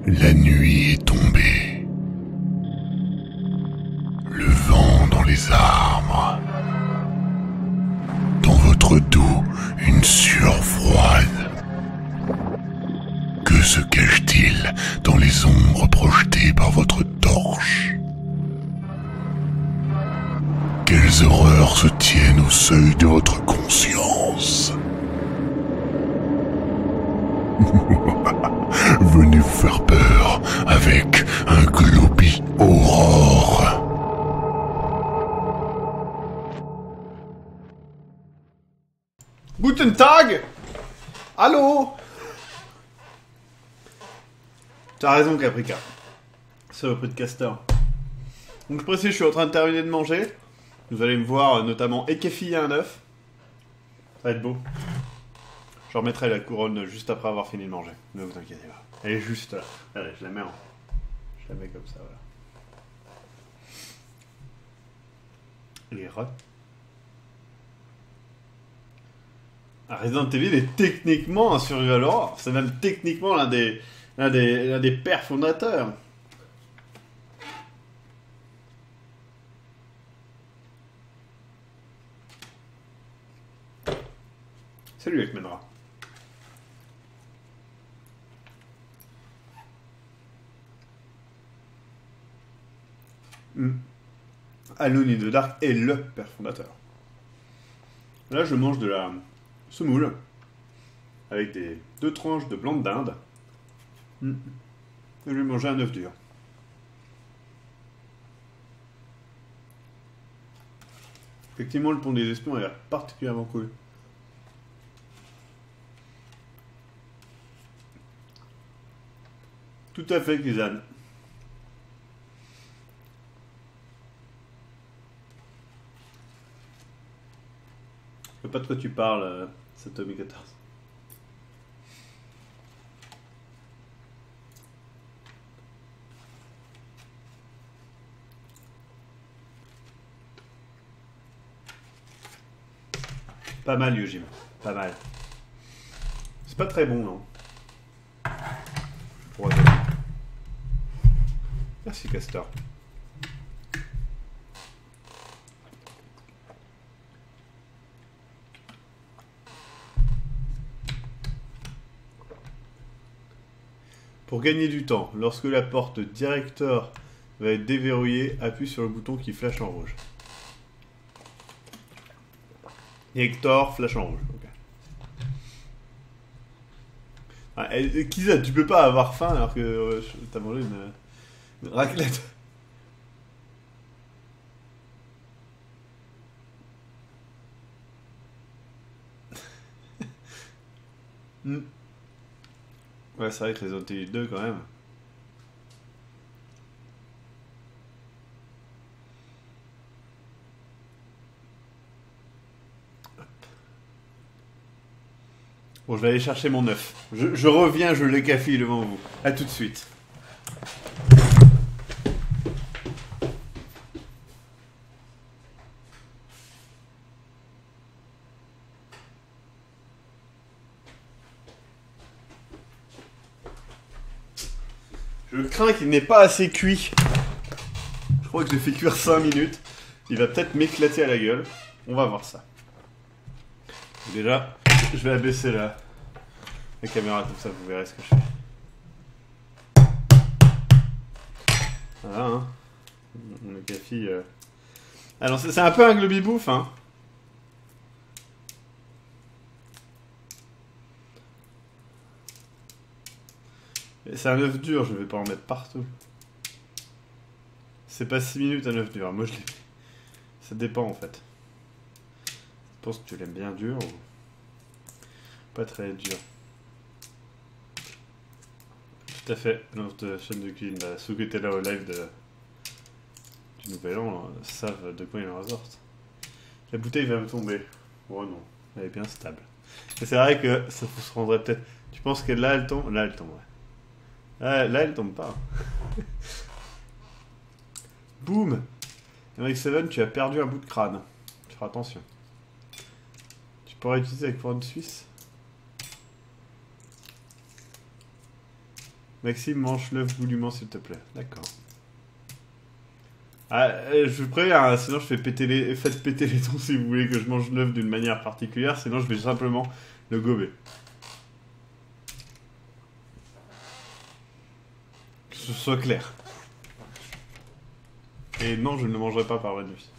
La nuit est tombée. Le vent dans les arbres. Dans votre dos, une sueur froide. Que se cache-t-il dans les ombres projetées par votre torche? Quelles horreurs se tiennent au seuil de votre conscience? Venez vous faire peur avec un Globi Aurore. Guten Tag! Allô? T'as raison, Caprica. C'est le podcaster. Donc je précise, je suis en train de terminer de manger. Vous allez me voir notamment équefiller un œuf. Ça va être beau. Je remettrai la couronne juste après avoir fini de manger. Ne vous inquiétez pas. Elle est juste là. Allez, je la mets comme ça, voilà. Les rats. Resident Evil est techniquement un survival horror. C'est même techniquement l'un des pères fondateurs. Salut Akmedra. Alone in the Dark est le père fondateur. Là, je mange de la semoule avec deux tranches de blanc de dinde. Et je vais manger un œuf dur. Effectivement, le pont des espions a l'air particulièrement cool. Tout à fait, Kizan. Je sais pas de quoi tu parles, Satomi 14. Pas mal, Yojim. Pas mal. C'est pas très bon, non? Pour avoir. Merci, Castor. Pour gagner du temps, lorsque la porte directeur va être déverrouillée, appuie sur le bouton qui flash en rouge. Director, flash en rouge. Okay. Ah, Kiza, tu peux pas avoir faim alors que t'as mangé une raclette. Ouais, c'est vrai que Resident Evil 2 quand même. Bon, je vais aller chercher mon œuf. Je reviens, je le café devant vous. A tout de suite. Je crains qu'il n'ait pas assez cuit. Je crois que j'ai fait cuire 5 minutes. Il va peut-être m'éclater à la gueule. On va voir ça. Déjà, je vais abaisser la caméra comme ça, vous verrez ce que je fais. Voilà, hein. Le café. Alors, c'est un peu un globi-bouffe, hein. C'est un œuf dur, je vais pas en mettre partout. C'est pas 6 minutes un œuf dur. Moi, je l'ai. Ça dépend en fait. Je pense que tu l'aimes bien dur ou pas très dur. Tout à fait. Notre chaîne de cuisine, ceux qui étaient là au live du Nouvel An savent de quoi il en ressorte. La bouteille va me tomber. Oh non, elle est bien stable. Et c'est vrai que ça se rendrait peut-être. Tu penses que là elle tombe? Là elle tombe, ouais. Là elle tombe pas. Boum! Avec Seven, tu as perdu un bout de crâne. Tu feras attention. Tu pourrais utiliser avec couronne suisse. Maxime, mange l'œuf goulûment, s'il te plaît. D'accord. Ah, je vous préviens, hein, sinon je fais péter les... Faites péter les tons si vous voulez que je mange l'œuf d'une manière particulière, sinon je vais simplement le gober. Que ce soit clair. Et non, je ne le mangerai pas par la nuit.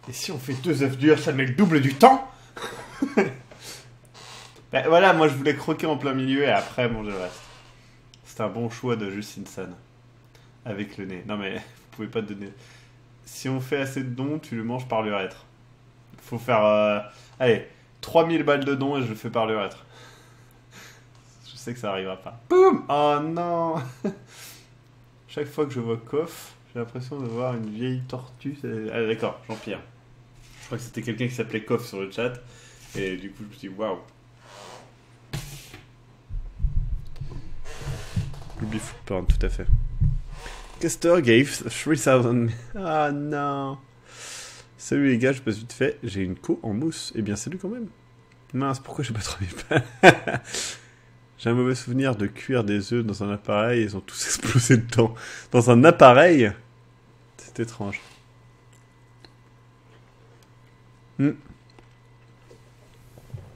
Et si on fait 2 œufs durs, ça met le double du temps. Ben voilà, moi je voulais croquer en plein milieu et après manger le reste. C'est un bon choix de Justine San. Avec le nez. Non mais, vous pouvez pas te donner... Si on fait assez de dons, tu le manges par l'urètre. Faut faire... Allez, 3000 balles de dons et je le fais par l'urètre. Je sais que ça arrivera pas. Boum. Oh non. Chaque fois que je vois Koff, j'ai l'impression de voir une vieille tortue. Ah d'accord, Jean-Pierre. Je crois que c'était quelqu'un qui s'appelait Koff sur le chat. Et du coup, je me suis dit, waouh. Bifou, pardon, tout à fait. Caster gave 3000. Ah non. Salut les gars, je passe vite fait. J'ai une co en mousse. Eh bien, salut quand même. Mince, pourquoi j'ai pas trouvé pas. J'ai un mauvais souvenir de cuire des œufs dans un appareil. Ils ont tous explosé dedans. Dans un appareil. C'est étrange. Vous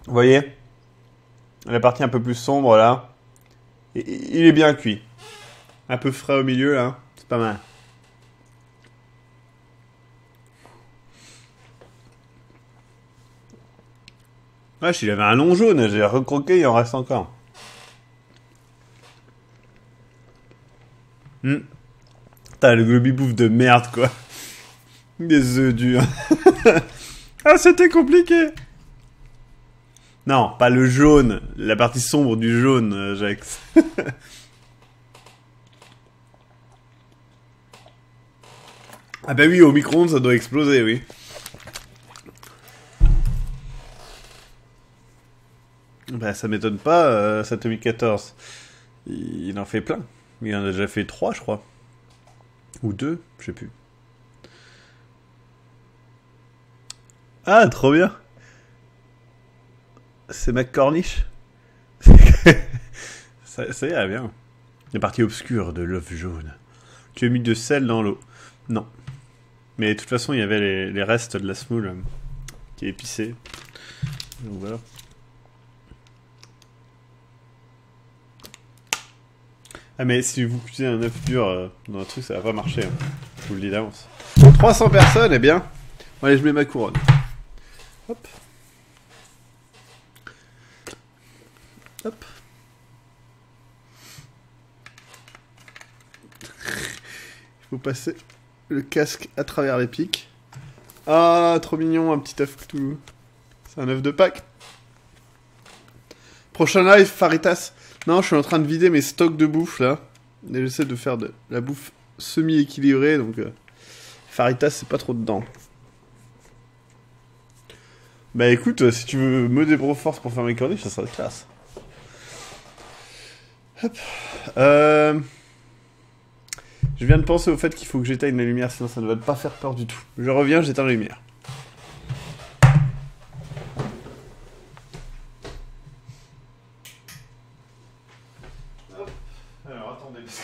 voyez la partie un peu plus sombre là. Il est bien cuit. Un peu frais au milieu là. C'est pas mal. Wesh, il avait un long jaune. J'ai recroqué, il en reste encore. T'as le globi-bouffe de merde quoi. Des œufs durs. Ah, c'était compliqué. Non, pas le jaune. La partie sombre du jaune, Jax. Ah bah oui, au micro-ondes, ça doit exploser, oui. Bah ça m'étonne pas, cet 2014. Il en fait plein. Il en a déjà fait 3, je crois. Ou 2, je sais plus. Ah, trop bien. C'est McCornish. Ça ira bien. La partie obscure de l'œuf jaune. Tu as mis de sel dans l'eau. Non. Mais de toute façon, il y avait les restes de la semoule qui est épicée. Donc voilà. Ah mais si vous cuisez un œuf dur dans un truc, ça va pas marcher. Hein. Je vous le dis d'avance. 300 personnes, eh bien. Bon, allez, je mets ma couronne. Hop. Hop. Il faut passer le casque à travers les pics. Ah, trop mignon, un petit œuf Cthulhu. C'est un œuf de Pâques. Prochain live, Faritas. Non, je suis en train de vider mes stocks de bouffe, là. Et j'essaie de faire de la bouffe semi-équilibrée, donc... Faritas, c'est pas trop dedans. Bah écoute, si tu veux me débrouiller force pour faire mes corniches, ça serait classe. Hop. Je viens de penser au fait qu'il faut que j'éteigne la lumière, sinon ça ne va pas faire peur du tout. Je reviens, j'éteins la lumière. Hop. Alors attendez, parce que...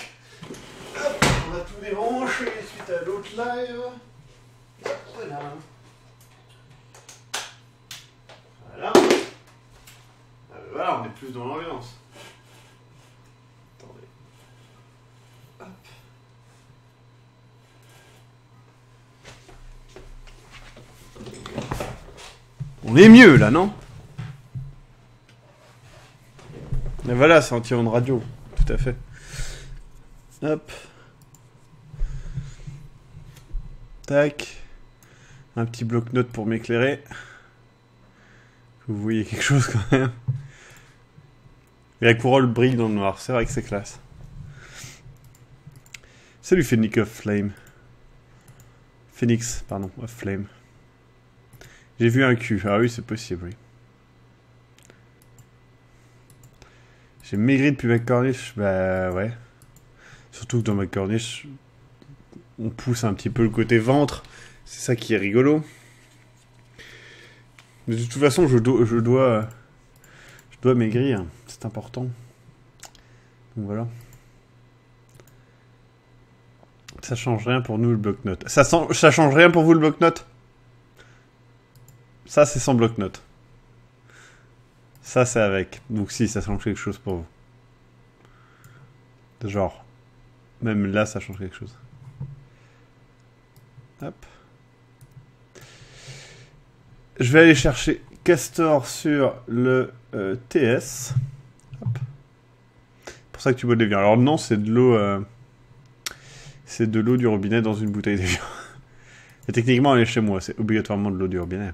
Hop, on va tout débrancher suite à l'autre live. Voilà. Voilà. Voilà, on est plus dans l'ambiance. Attendez. Hop. On est mieux là, non? Et voilà, c'est un tirant de radio. Tout à fait. Hop. Tac. Un petit bloc-notes pour m'éclairer. Vous voyez quelque chose quand même. Et la couronne brille dans le noir. C'est vrai que c'est classe. Salut Phoenix of Flame. Phoenix, pardon, of Flame. J'ai vu un cul. Ah oui, c'est possible, oui. J'ai maigri depuis McCornish. Bah ouais. Surtout que dans McCornish, on pousse un petit peu le côté ventre. C'est ça qui est rigolo. Mais de toute façon, je dois dois maigrir, c'est important. Donc voilà. Ça change rien pour nous le bloc-notes. Ça change rien pour vous le bloc-notes? Ça c'est sans bloc-notes. Ça c'est avec. Donc si, ça change quelque chose pour vous. Genre. Même là ça change quelque chose. Hop. Je vais aller chercher Castor sur le TS. Hop. C'est pour ça que tu bois de l'évian. Alors non, c'est de l'eau... c'est de l'eau du robinet dans une bouteille d'évian. Et techniquement, elle est chez moi. C'est obligatoirement de l'eau du robinet.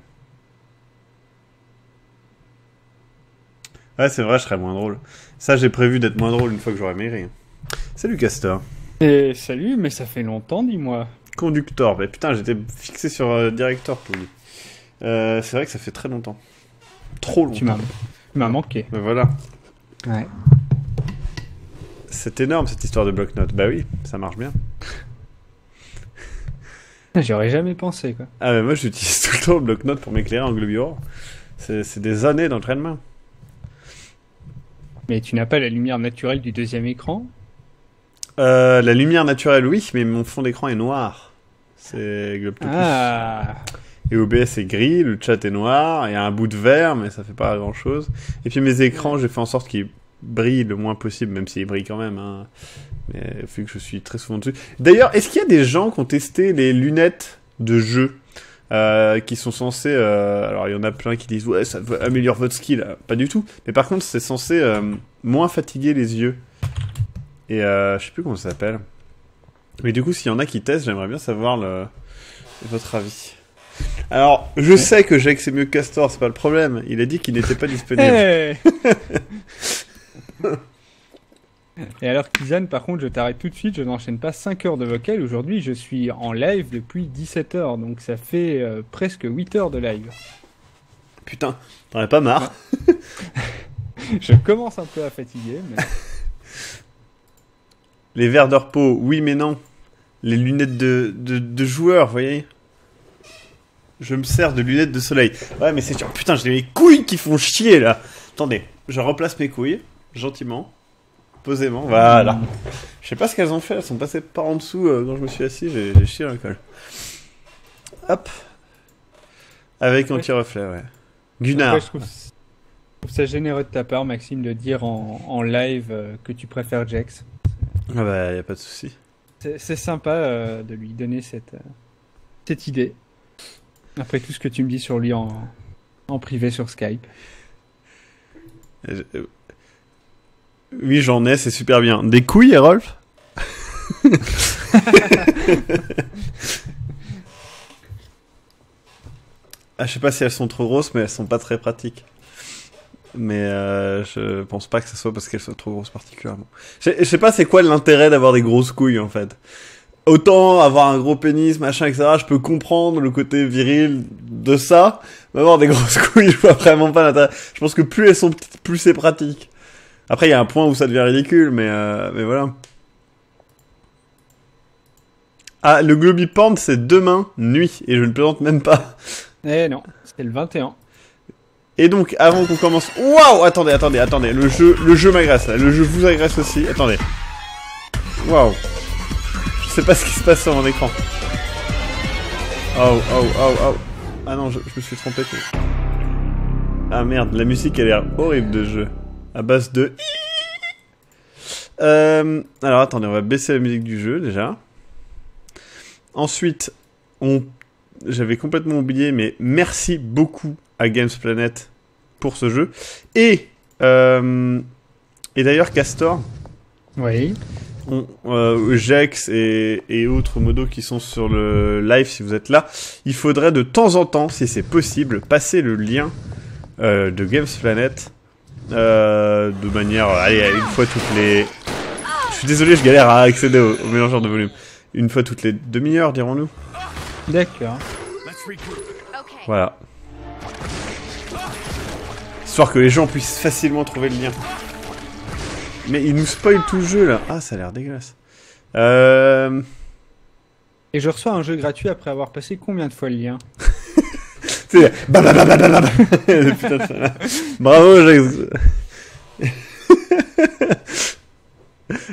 Ouais, c'est vrai, je serais moins drôle. Ça, j'ai prévu d'être moins drôle une fois que j'aurai maigri. Salut Castor. Et salut, mais ça fait longtemps, dis-moi. Conductor. Mais putain, j'étais fixé sur Director pour lui. C'est vrai que ça fait très longtemps. Trop longtemps. Tu m'as manqué. Ben voilà. Ouais. C'est énorme cette histoire de bloc-notes. Bah oui, ça marche bien. J'aurais jamais pensé, quoi. Ah mais moi j'utilise tout le temps le bloc-notes pour m'éclairer en globuleur. C'est des années d'entraînement. Mais tu n'as pas la lumière naturelle du deuxième écran? La lumière naturelle, oui, mais mon fond d'écran est noir. C'est Globtopus. Ah. Et OBS est gris, le chat est noir, il y a un bout de vert, mais ça fait pas grand chose. Et puis mes écrans, j'ai fait en sorte qu'ils brillent le moins possible, même s'ils brillent quand même. Hein. Mais vu que je suis très souvent dessus. D'ailleurs, est-ce qu'il y a des gens qui ont testé les lunettes de jeu qui sont censées... alors il y en a plein qui disent ouais, ça améliore votre skill. Pas du tout. Mais par contre, c'est censé moins fatiguer les yeux. Et je sais plus comment ça s'appelle. Mais du coup, s'il y en a qui testent, j'aimerais bien savoir votre avis. Alors, je sais que Jake c'est mieux que Castor, c'est pas le problème. Il a dit qu'il n'était pas disponible. Hey. Et alors, Kizan, par contre, je t'arrête tout de suite, je n'enchaîne pas 5 heures de vocal. Aujourd'hui, je suis en live depuis 17 heures, donc ça fait presque 8 heures de live. Putain, t'en as pas marre? Je commence un peu à fatiguer, mais... Les verres de repos, oui mais non. Les lunettes de joueurs, vous voyez? Je me sers de lunettes de soleil. Ouais, mais c'est sûr. Putain, j'ai mes couilles qui font chier, là. Attendez, je replace mes couilles, gentiment, posément. Voilà. Je sais pas ce qu'elles ont fait, elles sont passées par en dessous. Quand je me suis assis, j'ai chié dans le col. Hop. Avec anti-reflet, ouais. Gunnar. Après, je trouve ça généreux de ta part, Maxime, de dire en live que tu préfères Jax. Ah bah, y a pas de souci. C'est sympa de lui donner cette idée. Après tout ce que tu me dis sur lui en privé sur Skype. Oui, j'en ai, c'est super bien. Des couilles, Rolf? Ah, je sais pas si elles sont trop grosses, mais elles sont pas très pratiques. Mais je pense pas que ce soit parce qu'elles soient trop grosses particulièrement. Je sais pas c'est quoi l'intérêt d'avoir des grosses couilles en fait. Autant avoir un gros pénis, machin, etc. Je peux comprendre le côté viril de ça. Mais avoir des grosses couilles, je vois vraiment pas l'intérêt. Je pense que plus elles sont petites, plus c'est pratique. Après, il y a un point où ça devient ridicule, mais voilà. Ah, le Globiporn, c'est demain, nuit, et je ne plaisante même pas. Eh non, c'était le 21. Et donc, avant qu'on commence... Waouh! Attendez, le jeu m'agresse, là. Le jeu vous agresse aussi. Attendez. Waouh. Je sais pas ce qui se passe sur mon écran. Oh. Ah non, je me suis trompé. Ah merde, la musique, elle a l'air horrible de jeu. À base de... alors, attendez, on va baisser la musique du jeu, déjà. Ensuite, j'avais complètement oublié, mais merci beaucoup à Games Planet pour ce jeu. Et d'ailleurs, Castor... Oui. Jex et autres modos qui sont sur le live, si vous êtes là, il faudrait de temps en temps, si c'est possible, passer le lien de Games Planet de manière, allez, une fois toutes les... Je suis désolé, je galère à accéder au mélangeur de volume. Une fois toutes les demi-heures, dirons-nous. D'accord. Voilà. Histoire que les gens puissent facilement trouver le lien. Mais il nous spoil tout le jeu là. Ah, ça a l'air dégueulasse. Et je reçois un jeu gratuit après avoir passé combien de fois le lien? C'est bababababab. Putain, ça... Bravo, Jax.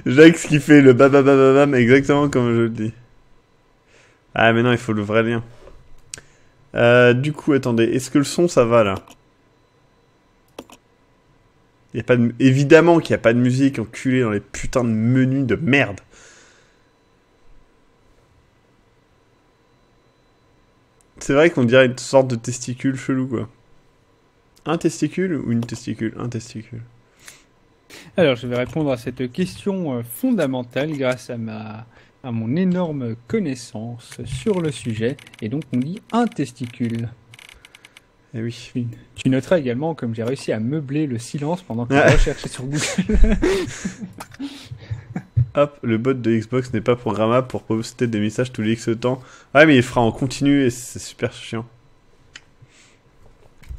Jax qui fait le bababababam exactement comme je le dis. Ah, mais non, il faut le vrai lien. Du coup, attendez, est-ce que le son, ça va, là? Y a pas de... Évidemment qu'il n'y a pas de musique enculée dans les putains de menus de merde. C'est vrai qu'on dirait une sorte de testicule chelou, quoi. Un testicule ou une testicule? Un testicule. Alors, je vais répondre à cette question fondamentale grâce à mon énorme connaissance sur le sujet. Et donc, on dit un testicule. Eh oui. Tu noteras également comme j'ai réussi à meubler le silence pendant que je recherchais sur Google. Hop, le bot de Xbox n'est pas programmable pour poster des messages tous les X temps. Ouais, mais il fera en continu et c'est super chiant.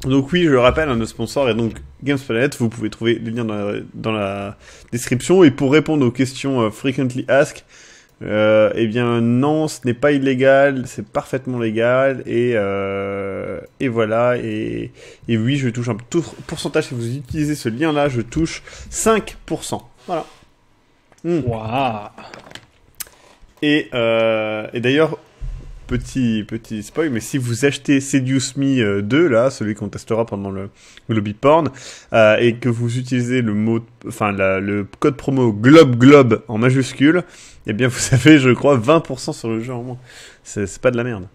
Donc oui, je le rappelle, nos sponsors est donc Gamesplanet. Vous pouvez trouver les liens dans la description. Et pour répondre aux questions Frequently Asked, eh bien non, ce n'est pas illégal, c'est parfaitement légal. Et voilà. Et oui, je touche un pourcentage. Si vous utilisez ce lien-là, je touche 5%. Voilà. Waouh. Et d'ailleurs, petit spoil, mais si vous achetez Seduce Me 2, là, celui qu'on testera pendant le Lobby Porn, et que vous utilisez le code promo GLOBE en majuscule, eh bien vous avez, je crois, 20% sur le jeu en moins. C'est pas de la merde.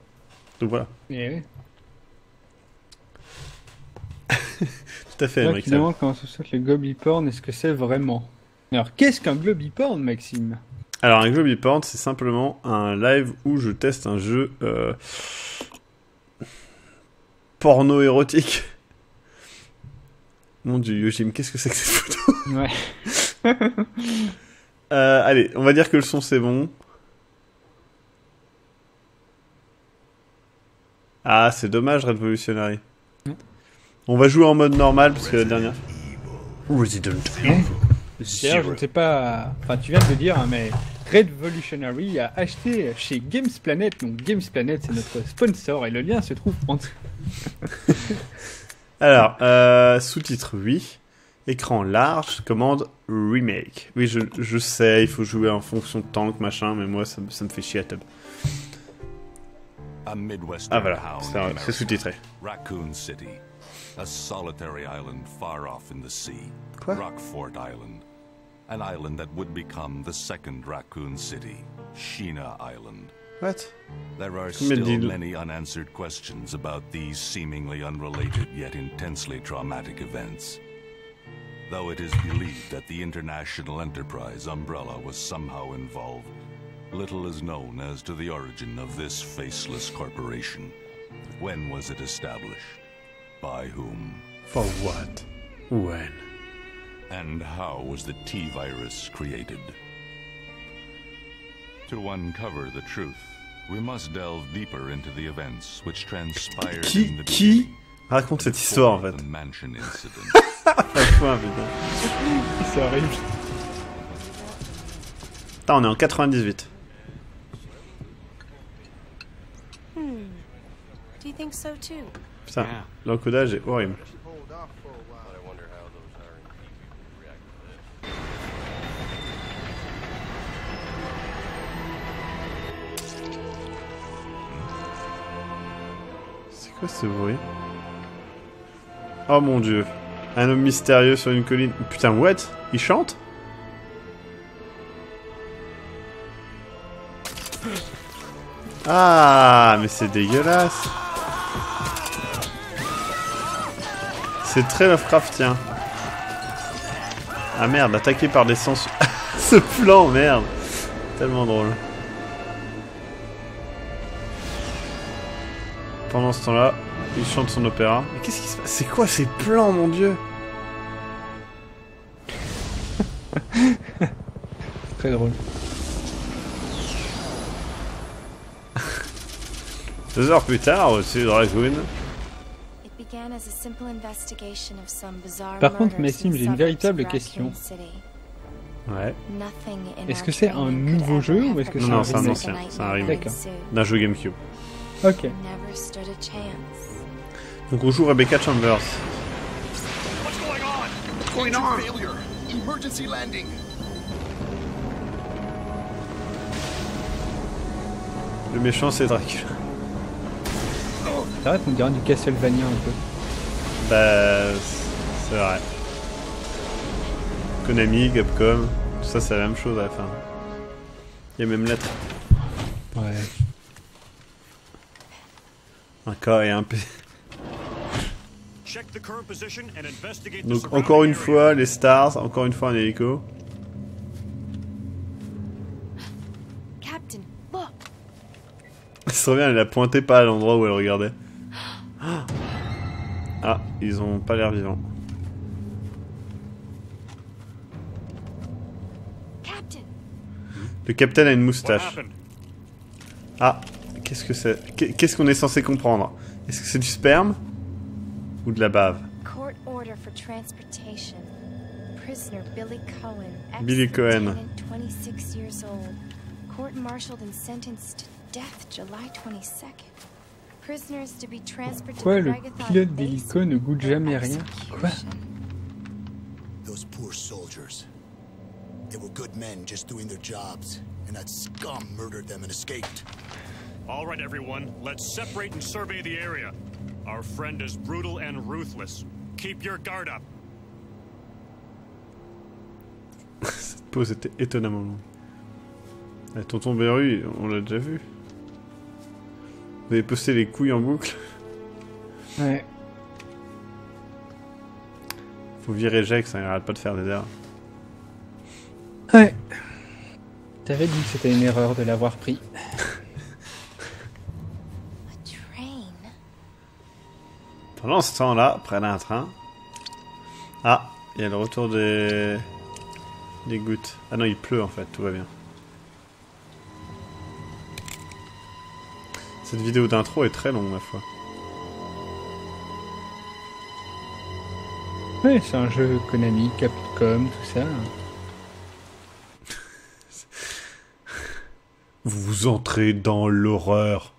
Donc voilà. Yeah. Tout à fait, Emmerich. Finalement, quand on saute le Globby Porn, est-ce que c'est vraiment? Alors, qu'est-ce qu'un Globby Porn, Maxime? Alors, un Globby Porn, c'est simplement un live où je teste un jeu porno érotique. Mon dieu, Yojim, qu'est-ce que c'est que cette photo? Ouais. Allez, on va dire que le son c'est bon. Ah, c'est dommage, Revolutionary. On va jouer en mode normal parce que la dernière. Resident Evil. D'ailleurs, je ne sais pas. Enfin, tu viens de le dire, hein, mais Revolutionary a acheté chez Games Planet. Donc, Games Planet, c'est notre sponsor et le lien se trouve en dessous. Alors, sous-titre, oui. Écran large, commande remake. Oui, je sais, il faut jouer en fonction de tank, machin, mais moi, ça me fait chier à tub. Ah voilà, c'est sous-titré. Raccoon City, a solitary island far off in the sea. Quoi? Rockfort Island, an island that would become the second Raccoon City, Sheena Island. What? There are still many unanswered questions about these seemingly unrelated yet intensely traumatic events. Though it is believed that the international enterprise umbrella was somehow involved, little is known as to the origin of this faceless corporation. When was it established? By whom? For what? When? And how was the T-virus created? To uncover the truth, we must delve deeper into the events which transpired in the Qui raconte cette histoire en fait? the mansion incident. Putain. C'est horrible. Putain, on est en 98. Do you think so too? Putain, l'encodage est horrible. C'est quoi ce bruit? Oh mon dieu. Un homme mystérieux sur une colline. Putain, what? Il chante? Ah, mais c'est dégueulasse. C'est très Lovecraftien. Ah merde, attaqué par des sens... Ce plan, merde. Tellement drôle. Pendant ce temps-là, il chante son opéra. Mais qu'est-ce qui se passe? C'est quoi ces plans, mon dieu? Très drôle. 2 heures plus tard, au-dessus de Raccoon. Par contre, Maxime, j'ai une véritable question. Ouais. Est-ce que c'est un nouveau jeu ou est-ce que c'est Non, un c'est un remake? ancien. C'est un remake. D'accord. D'un jeu GameCube. Ok. Donc on joue Rebecca Chambers. What's going on? Engine failure. Emergency landing. Le méchant c'est Dracula. C'est vrai qu'on dirait du Castlevania un peu. Bah c'est vrai. Konami, Capcom, tout ça c'est la même chose à la fin. Il y a même lettre. Ouais. Un K et un P. Donc encore une fois les stars, encore une fois un hélico. Captain, look. Ça se revient, elle a pointé pas à l'endroit où elle regardait. Ah, ils ont pas l'air vivants. Captain. Le capitaine a une moustache. Ah, qu'est-ce que c'est? Qu'est-ce qu'on est censé comprendre? Est-ce que c'est du sperme? Ou de la bave? Court order for transportation. Prisoner Billy Cohen. Billy Cohen. 26 years old. Court-martialed and sentenced to death July 22nd. Prisoners to be transported Pourquoi to le Ragathon pilote base d'hélico ne goûte jamais for rien? Quoi? execution. Those poor soldiers. They were good men just doing their jobs, and that scum murdered them and escaped. All right, everyone. Let's separate and survey the area. Our friend is brutal and ruthless. Keep your guard up. Cette pause était étonnamment longue. Ah, Tonton Beru, on l'a déjà vu. Vous avez posté les couilles en boucle. Ouais. Faut virer Jax, hein, il arrête pas de faire des erreurs. Ouais. T'avais dit que c'était une erreur de l'avoir pris. A train. Pendant ce temps-là, près d'un train. Ah, il y a le retour des gouttes. Ah non, il pleut en fait, tout va bien. Cette vidéo d'intro est très longue, ma foi. Ouais, c'est un jeu Konami, Capcom, tout ça. Vous entrez dans l'horreur.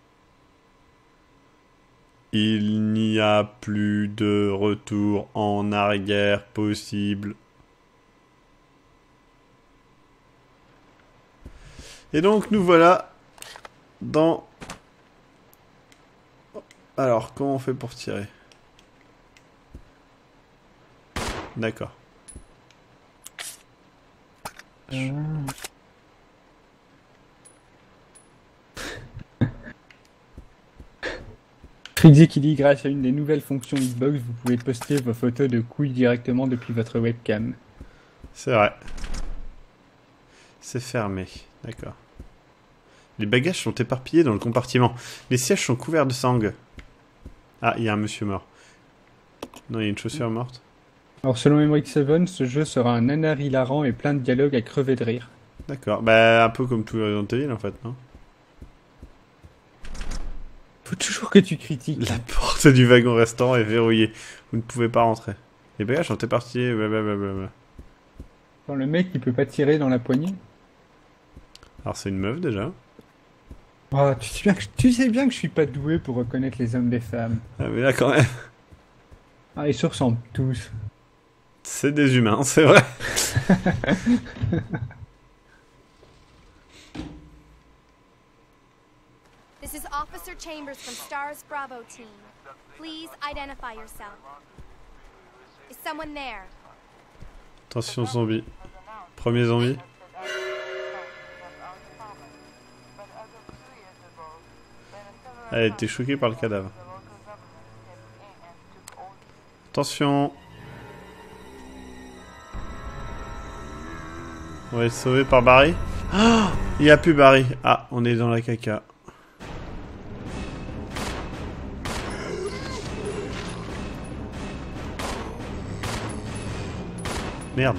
Il n'y a plus de retour en arrière possible. Et donc nous voilà dans... Alors, comment on fait pour tirer? D'accord. Frixie qui dit grâce à une des nouvelles fonctions Xbox, vous pouvez poster vos photos de couilles directement depuis votre webcam. C'est vrai. C'est fermé. D'accord. Les bagages sont éparpillés dans le compartiment. Les sièges sont couverts de sang. Ah, il y a un monsieur mort. Non, il y a une chaussure morte. Alors selon MX7, ce jeu sera un nanar hilarant et plein de dialogues à crever de rire. D'accord. Bah, un peu comme tout Resident Evil en fait, non? Faut toujours que tu critiques. La porte du wagon restaurant est verrouillée. Vous ne pouvez pas rentrer. Les bagages sont éparpillés. Blablabla. Quand le mec il peut pas tirer dans la poignée. Alors c'est une meuf déjà. Oh, tu sais bien que je suis pas doué pour reconnaître les hommes des femmes. Ah mais là quand même. Ah, ils se ressemblent tous. C'est des humains, c'est vrai. This is Officer Chambers from Stars Bravo team. Please identify yourself. Is someone there? Attention zombie. Premier zombie. Elle a été choquée par le cadavre. Attention. On va être sauvé par Barry. Ah, il n'y a plus Barry. Ah, on est dans la caca. Merde.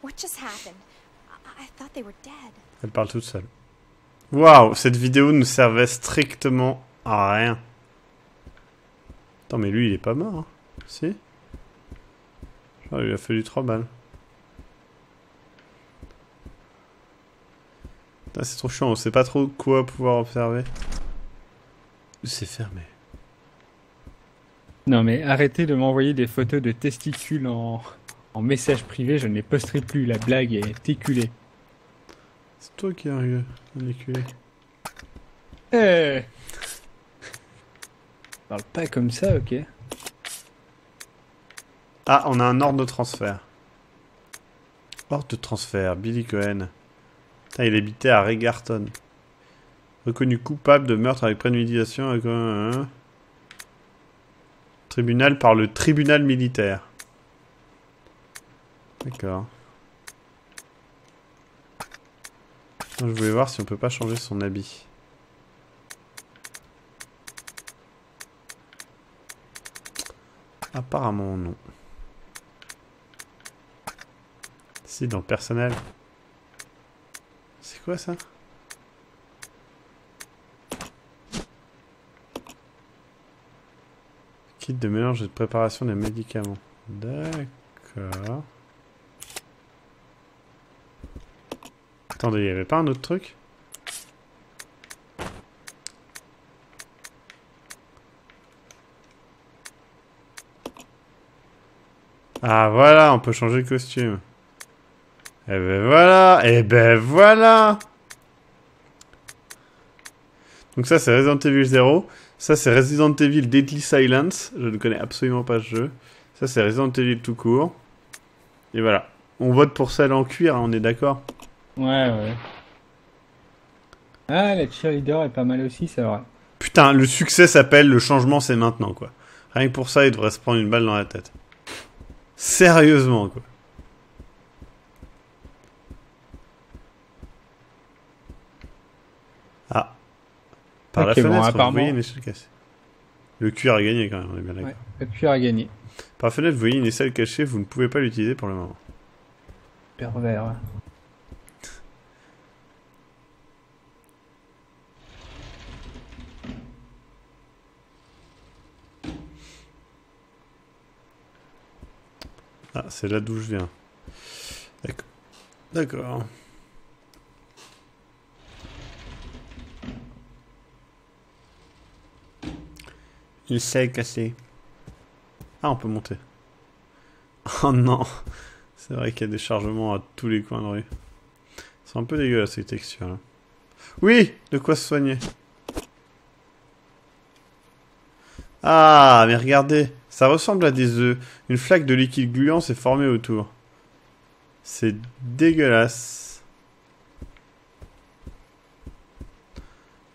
What just happened? I thought they were dead. Elle parle toute seule. Waouh, cette vidéo ne servait strictement à rien. Attends, mais lui, il est pas mort, hein. Si? Genre, il a fallu 3 balles. Ah, c'est trop chiant, on sait pas trop quoi pouvoir observer. C'est fermé. Non mais arrêtez de m'envoyer des photos de testicules en message privé, je ne les posterai plus, la blague est éculée. C'est toi qui es un éculé. Eh Parle pas comme ça, ok. Ah, on a un ordre de transfert. Ordre de transfert, Billy Cohen. Putain, il habitait à Regarton. Reconnu coupable de meurtre avec préméditation avec tribunal par le tribunal militaire. D'accord. Je voulais voir si on peut pas changer son habit. Apparemment non. Si, dans le personnel. C'est quoi ça? Kit de mélange et de préparation des médicaments. D'accord. Attendez, il n'y avait pas un autre truc? Ah voilà, on peut changer de costume. Et ben voilà, et ben voilà. Donc ça c'est Resident Evil 0. Ça c'est Resident Evil Deadly Silence. Je ne connais absolument pas ce jeu. Ça c'est Resident Evil tout court. Et voilà. On vote pour celle en cuir, hein, on est d'accord? Ouais. Ah, la cheerleader est pas mal aussi, c'est vrai. Putain, le succès s'appelle le changement c'est maintenant quoi. Rien que pour ça il devrait se prendre une balle dans la tête. Sérieusement quoi. Ah. Par la fenêtre, apparemment... vous voyez une échelle cassée. Le cuir a gagné quand même, on est bien d'accord. Ouais, le cuir a gagné. Par la fenêtre, vous voyez une aisselle cachée, vous ne pouvez pas l'utiliser pour le moment. Pervers. Ah, c'est là d'où je viens. D'accord. D'accord. Il s'est cassé. Ah, on peut monter. Oh non. C'est vrai qu'il y a des chargements à tous les coins de rue. C'est un peu dégueulasse ces textures là. Oui, de quoi se soigner. Ah, mais regardez. Ça ressemble à des œufs. Une flaque de liquide gluant s'est formée autour. C'est dégueulasse.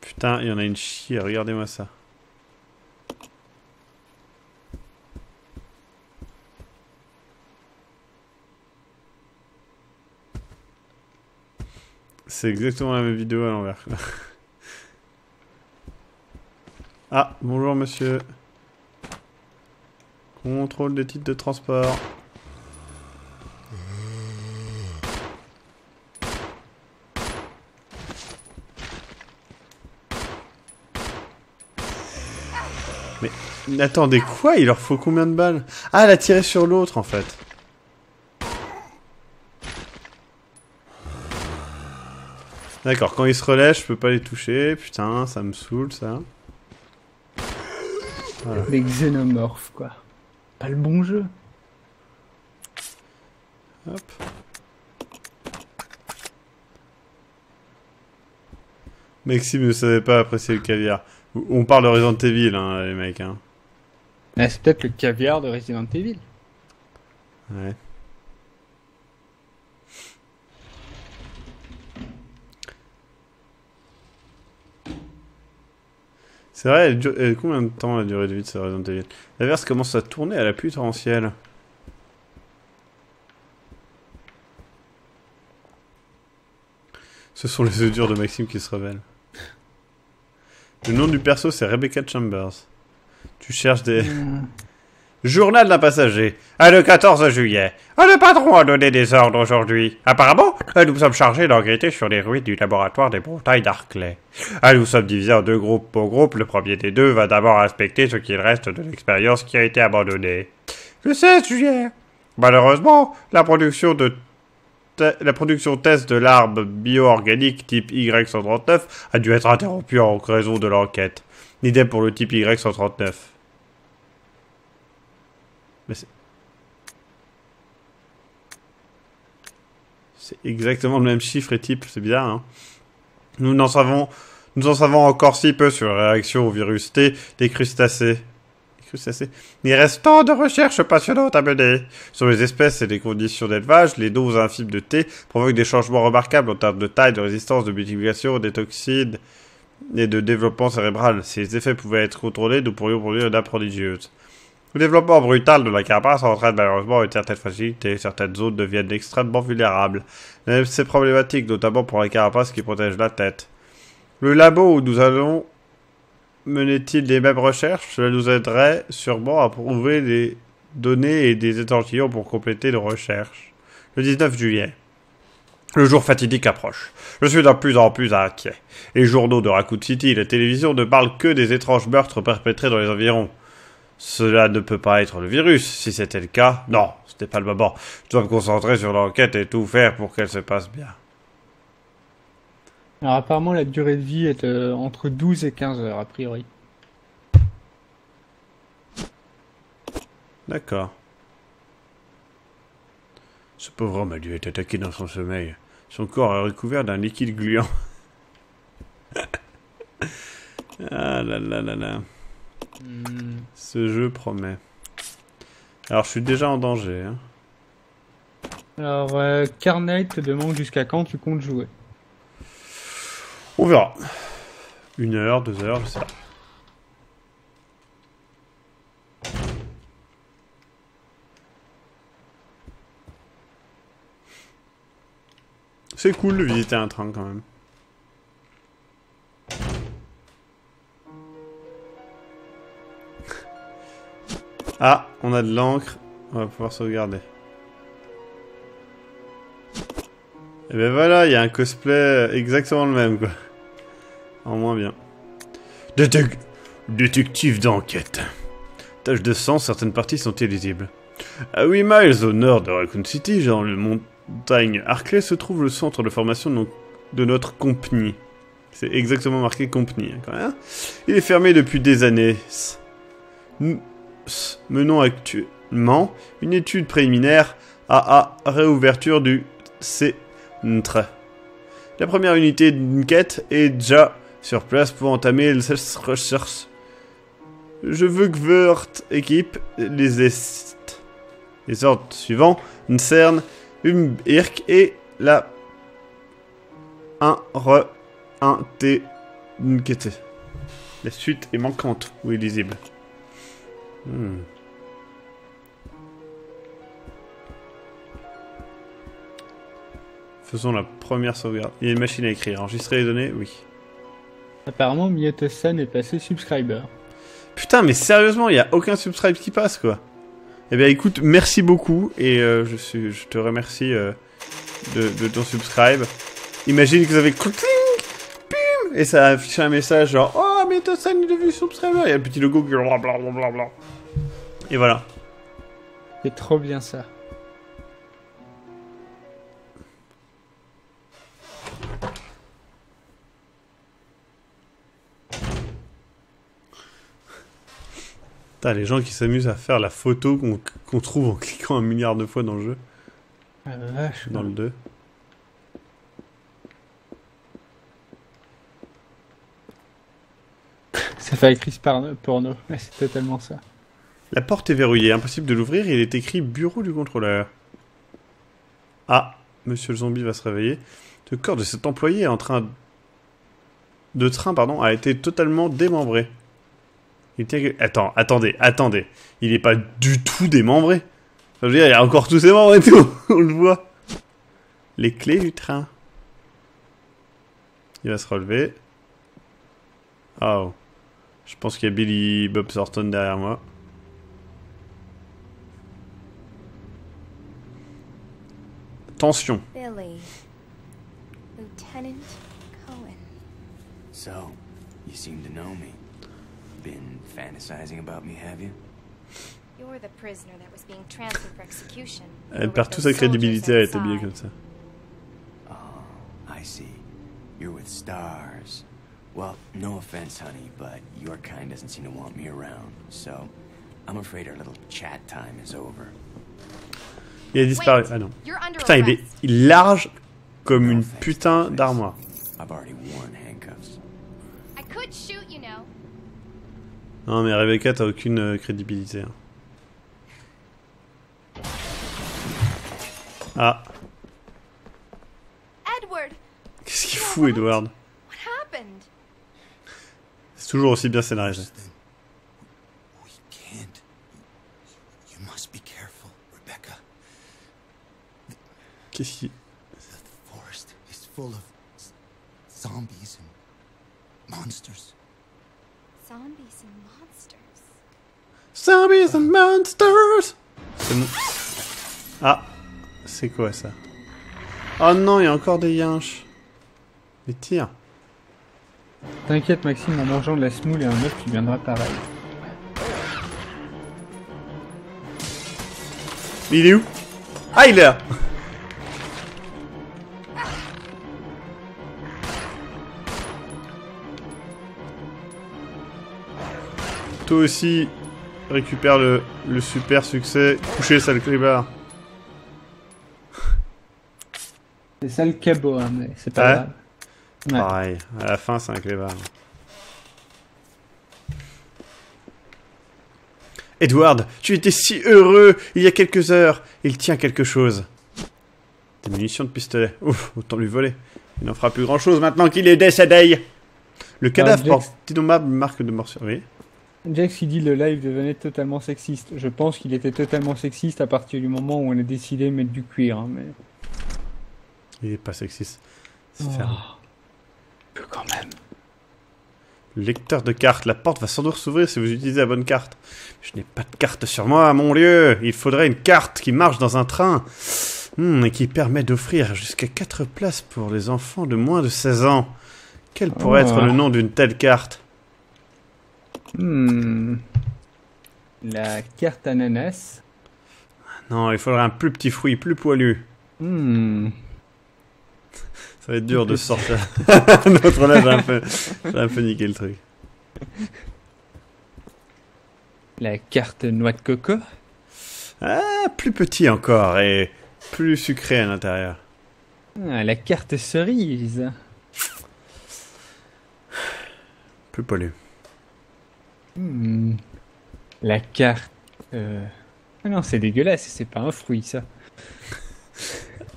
Putain, il y en a une chier. Regardez-moi ça. C'est exactement la même vidéo à l'envers. Ah, bonjour monsieur. Contrôle des titres de transport. Mais attendez, quoi? Il leur faut combien de balles? Ah, elle a tiré sur l'autre en fait. D'accord, quand ils se relèvent, je peux pas les toucher. Putain, ça me saoule ça. Voilà. Les xénomorphes, quoi. Pas le bon jeu. Hop. Maxime ne savait pas apprécier le caviar. On parle de Resident Evil, hein, les mecs. Hein. Ah, c'est peut-être le caviar de Resident Evil. Ouais. C'est vrai, elle dure... combien de temps la durée de vie de ce Resident Evil? La verse commence à tourner à la pluie torrentielle. Ce sont les œufs durs de Maxime qui se révèlent. Le nom du perso, c'est Rebecca Chambers. Tu cherches des... Journal d'un passager. Le 14 juillet. Le patron a donné des ordres aujourd'hui. Apparemment, nous sommes chargés d'enquêter sur les ruines du laboratoire des montagnes d'Arclay. Nous sommes divisés en deux groupes. Au groupe, le premier des deux va d'abord inspecter ce qu'il reste de l'expérience qui a été abandonnée. Le 16 juillet. Malheureusement, la production de la production test de l'arbre bio-organique type Y139 a dû être interrompue en raison de l'enquête. Idem pour le type Y139. Mais c'est exactement le même chiffre et type, c'est bizarre, hein. Nous en savons encore si peu sur la réaction au virus T des crustacés. Il reste tant de recherches passionnantes à mener. Sur les espèces et les conditions d'élevage, les doses infimes de thé provoquent des changements remarquables en termes de taille, de résistance, de multiplication, des toxines et de développement cérébral. Si les effets pouvaient être contrôlés, nous pourrions produire une nappe prodigieuse. Le développement brutal de la carapace entraîne malheureusement une certaine fragilité. Certaines zones deviennent extrêmement vulnérables. C'est problématique, notamment pour la carapace qui protège la tête. Le labo où nous allons menait-il les mêmes recherches? Cela nous aiderait sûrement à prouver des données et des échantillons pour compléter nos recherches. Le 19 juillet. Le jour fatidique approche. Je suis de plus en plus inquiet. Les journaux de Raccoon City et la télévision ne parlent que des étranges meurtres perpétrés dans les environs. Cela ne peut pas être le virus. Si c'était le cas, non, c'était pas le moment. Je dois me concentrer sur l'enquête et tout faire pour qu'elle se passe bien. Alors apparemment la durée de vie est entre 12 et 15 heures a priori. D'accord. Ce pauvre homme a dû être attaqué dans son sommeil. Son corps est recouvert d'un liquide gluant. Ah là là là là. Ce jeu promet. Alors je suis déjà en danger. Hein. Alors Carnate te demande jusqu'à quand tu comptes jouer. On verra. 1 heure, 2 heures, je sais pas. C'est cool de visiter un train quand même. Ah, on a de l'encre. On va pouvoir sauvegarder. Et ben voilà, il y a un cosplay exactement le même quoi. En moins bien. Détective d'enquête. Taches de sang, certaines parties sont illisibles. À 8 miles au nord de Raccoon City, dans le montagne Arclay, se trouve le centre de formation de notre compagnie. C'est exactement marqué compagnie, hein, quand même. Il est fermé depuis des années. Nous menons actuellement une étude préliminaire à réouverture du centre. La première unité d'enquête est déjà sur place pour entamer les recherches. Je veux que votre équipe les ordres suivants concernent Irk et la 1T. La suite est manquante ou illisible. Faisons la première sauvegarde. Il y a une machine à écrire. Enregistrer les données? Oui. Apparemment, Miyoto-san est passé subscriber. Putain, mais sérieusement, il n'y a aucun subscribe qui passe, quoi. Eh bien, écoute, merci beaucoup. Et je te remercie de ton subscribe. Imagine que vous avez... Pim, et ça affiche un message genre... Oh, Miyoto-san, il est devenu subscriber. Il y a le petit logo qui... Blablabla. Et voilà. C'est trop bien ça. Putain, les gens qui s'amusent à faire la photo qu'on trouve en cliquant 1 milliard de fois dans le jeu. Ah la vache. Dans le 2. Ça fait actrice porno. Ouais, c'est totalement ça. La porte est verrouillée, impossible de l'ouvrir, et il est écrit bureau du contrôleur. Ah, monsieur le zombie va se réveiller. Le corps de cet employé en train de train, a été totalement démembré. Attendez. Il est pas du tout démembré. Enfin, je veux dire, il y a encore tous ses membres et tout. On le voit. Les clés du train. Il va se relever. Oh. Je pense qu'il y a Billy Bob Thornton derrière moi. Tension. Billy. Lieutenant Cohen. So, you seem to know me. Been fantasizing about me, have you? You're the prisoner that was being transferred for execution. Elle perd toute sa crédibilité à être habillée comme ça. You're with Stars. Well, no offense, honey, but your kind doesn't seem to want me around. So, I'm afraid our little chat time is over. Il a disparu. Ah non. Putain, il est large comme une putain d'armoire. I've already worn handcuffs. I could shoot, you know. Non mais Rebecca, t'as aucune crédibilité. Hein. Ah. Edward. Qu'est-ce qu'il fout, Edward? What happened? C'est toujours aussi bien scénarisé. We can't. You must be careful, Rebecca. Qu'est-ce qui... The forest is full of zombies and monsters. Zombies and monsters. Zombies and monsters. C'est bon. Ah. C'est quoi ça? Oh non, il y a encore des yinches. Mais tire. T'inquiète Maxime, en mangeant de la semoule et un œuf, tu viendras pareil. Mais il est où? Ah, il est là. Toi aussi, récupère le super succès. Coucher, sale clébard. C'est ça le cabot, hein, mais c'est pas grave. Ouais. Pareil, à la fin, c'est un clébard. Edward, tu étais si heureux il y a quelques heures. Il tient quelque chose. Des munitions de pistolet. Ouf, autant lui voler. Il n'en fera plus grand chose maintenant qu'il est décédé. Le cadavre porte d'innommables marques de morsure. Oui. Jax, il dit le live devenait totalement sexiste. Je pense qu'il était totalement sexiste à partir du moment où on a décidé de mettre du cuir. Hein, mais... Il est pas sexiste. C'est Oh. fermé. Que quand même. Le lecteur de cartes. La porte va sans doute s'ouvrir si vous utilisez la bonne carte. Je n'ai pas de carte sur moi, mon lieu. Il faudrait une carte qui marche dans un train. Et qui permet d'offrir jusqu'à 4 places pour les enfants de moins de 16 ans. Quel pourrait être le nom d'une telle carte? La carte ananas. Non, il faudrait un plus petit fruit, plus poilu. Ça va être dur de sortir. Notre là, j'ai un peu niqué le truc. La carte noix de coco. Ah, plus petit encore et plus sucré à l'intérieur. Ah, la carte cerise. Plus poilu. La carte... Ah non, c'est dégueulasse, c'est pas un fruit, ça.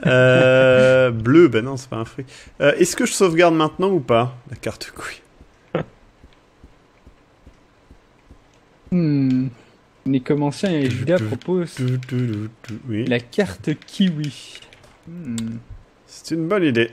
Bleu, ben non, c'est pas un fruit. Est-ce que je sauvegarde maintenant ou pas? La carte couille. Nicomancien et Judas proposent oui. la carte kiwi. C'est une bonne idée.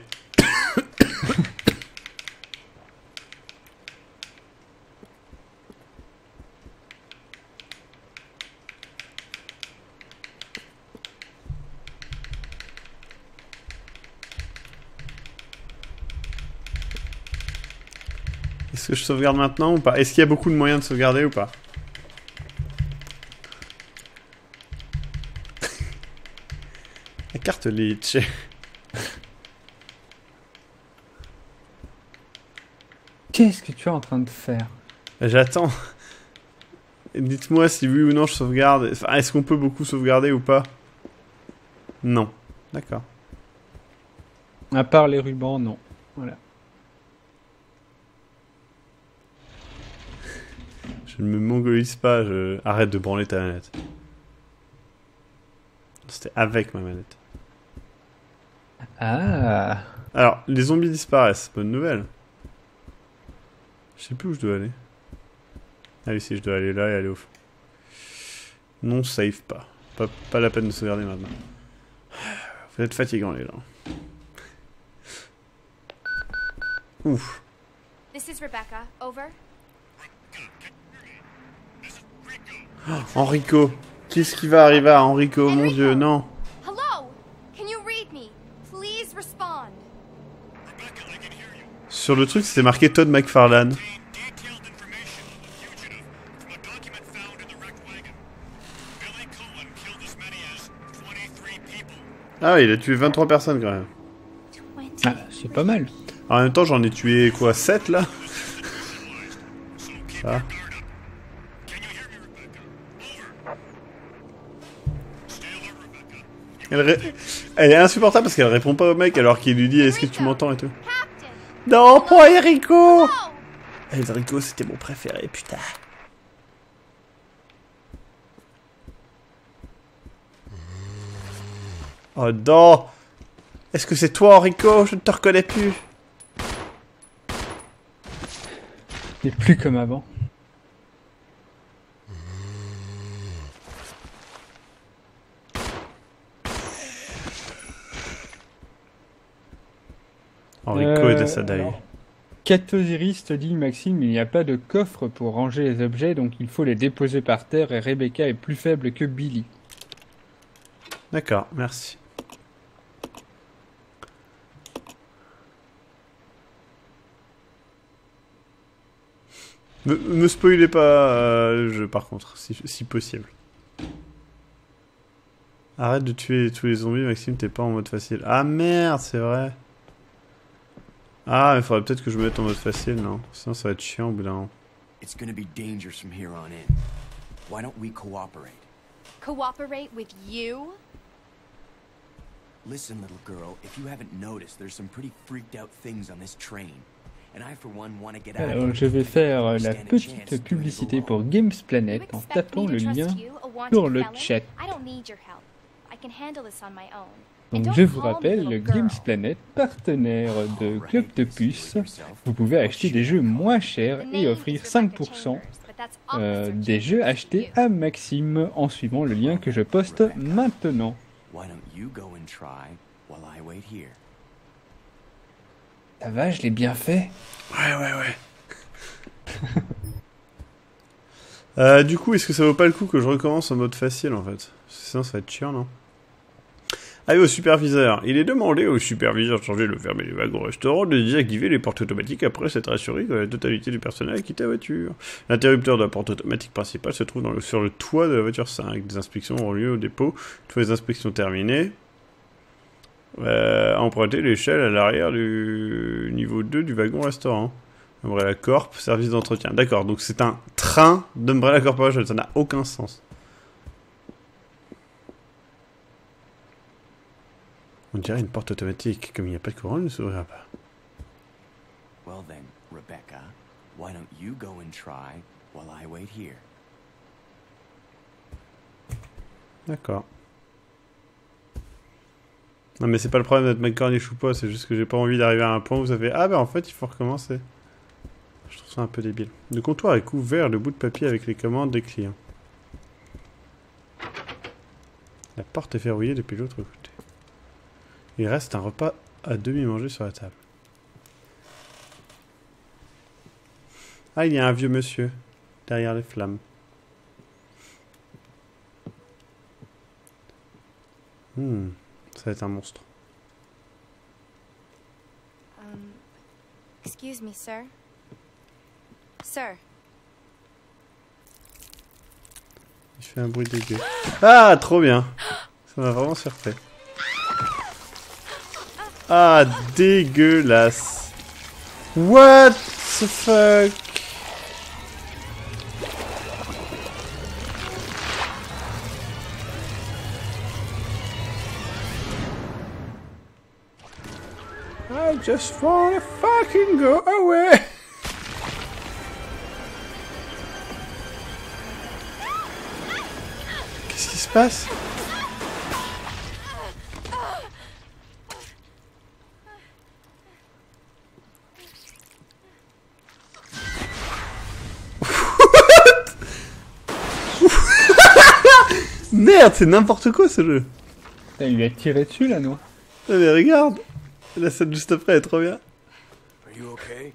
Est-ce que je sauvegarde maintenant ou pas? Est-ce qu'il y a beaucoup de moyens de sauvegarder ou pas? La carte Leech. Qu'est-ce que tu es en train de faire? J'attends. Dites-moi si oui ou non je sauvegarde. Enfin, est-ce qu'on peut beaucoup sauvegarder ou pas? Non. D'accord. À part les rubans, non. Voilà. Je ne me mongolise pas, je arrête de branler ta manette. C'était avec ma manette. Ah. Alors, les zombies disparaissent, bonne nouvelle. Je sais plus où je dois aller. Ah oui, si, je dois aller là et aller au fond. Non, save pas. Pas la peine de sauvegarder maintenant. Vous êtes fatigants, les gens. Ouf. This is Rebecca. Over. Oh, Enrico. Qu'est-ce qui va arriver à Enrico, mon Dieu, non. Hello. Can you read me? Please respond. Sur le truc, c'était marqué Todd McFarlane. Ah oui, il a tué 23 personnes quand même. Ah, c'est pas mal. En même temps, j'en ai tué quoi, 7 là? Ça. Elle est insupportable parce qu'elle répond pas au mec alors qu'il lui dit est-ce que tu m'entends et tout. Non, pas Enrico! Enrico, c'était mon préféré, putain. Oh non! Est-ce que c'est toi, Enrico? Je ne te reconnais plus. Il est plus comme avant. Enrico et Sadai. Catosiris te dit Maxime, il n'y a pas de coffre pour ranger les objets, donc il faut les déposer par terre et Rebecca est plus faible que Billy. D'accord, merci. Me spoilez pas le jeu par contre, si possible. Arrête de tuer tous les zombies, Maxime, t'es pas en mode facile. Ah merde, c'est vrai. Ah, il faudrait peut-être que je me mette en mode facile, non? Sinon ça va être chiant au bout d'un moment. It's gonna be dangerous from here on in. Why don't we cooperate? Cooperate with you? Listen, little girl, if you haven't noticed, there's some pretty freaked out things on this train. And I for one want to get out. Alors je vais faire la petite publicité pour Games Planet en tapant le lien sur le chat. Donc je vous rappelle, Games Planet, partenaire de Club de Puce, vous pouvez acheter des jeux moins chers et offrir 5% des jeux achetés à Maxime en suivant le lien que je poste maintenant. Ça va, je l'ai bien fait. Ouais. Du coup, est-ce que ça vaut pas le coup que je recommence en mode facile en fait? Sinon ça va être chiant, non? Allez au superviseur. Il est demandé au superviseur de changer de fermer les wagons restaurants, de désactiver les portes automatiques après s'être assuré que la totalité du personnel a quitté la voiture. L'interrupteur de la porte automatique principale se trouve sur le toit de la voiture 5. Des inspections auront lieu au dépôt. Une fois les inspections terminées, empruntez l'échelle à l'arrière du niveau 2 du wagon restaurant. Umbrella Corp, service d'entretien. D'accord, donc c'est un train d'Umbrella Corporation, ça n'a aucun sens. On dirait une porte automatique, comme il n'y a pas de courant, elle ne s'ouvrira pas. Well then, Rebecca, why don't you go and try while I wait here? D'accord. Non mais c'est pas le problème d'être McCormick ou pas, c'est juste que j'ai pas envie d'arriver à un point où ça fait ah ben en fait il faut recommencer. Je trouve ça un peu débile. Le comptoir est couvert de bouts de papier avec les commandes des clients. La porte est verrouillée depuis l'autre côté. Il reste un repas à demi mangé sur la table. Ah, il y a un vieux monsieur derrière les flammes. Ça va être un monstre. Excuse me, sir. Sir. Il fait un bruit dégueu. Ah, trop bien. Ça m'a vraiment surpris. Ah, dégueulasse. What the fuck? I just wanna fucking go away. Qu'est-ce qui se passe? Merde, c'est n'importe quoi ce jeu. Il lui a tiré dessus la noix. Non mais regarde, la scène juste après elle est trop bien. Are you okay?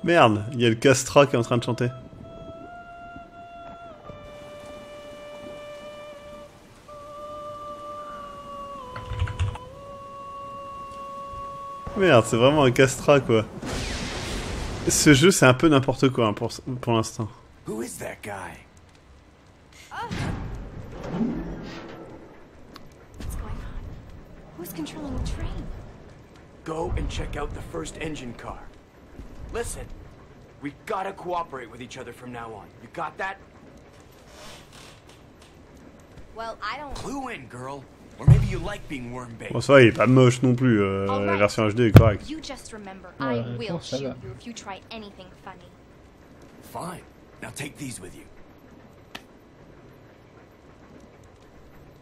Merde, il y a le Castra qui est en train de chanter. Merde, c'est vraiment un Castra quoi. Ce jeu, c'est un peu n'importe quoi hein, pour l'instant. Who is that guy? What's going on? Who's controlling the train? Go and check out the first engine car. Listen, we gotta cooperate with each other from now on. You got that? Well, I don't... Clue in, girl. Or maybe you like being worm-bait. Bon, ça va, il est pas moche non plus. La version HD est correcte. You just remember, Ouais, I will bon, ça shoot va. you if you try anything funny. Fine. Now take these with you.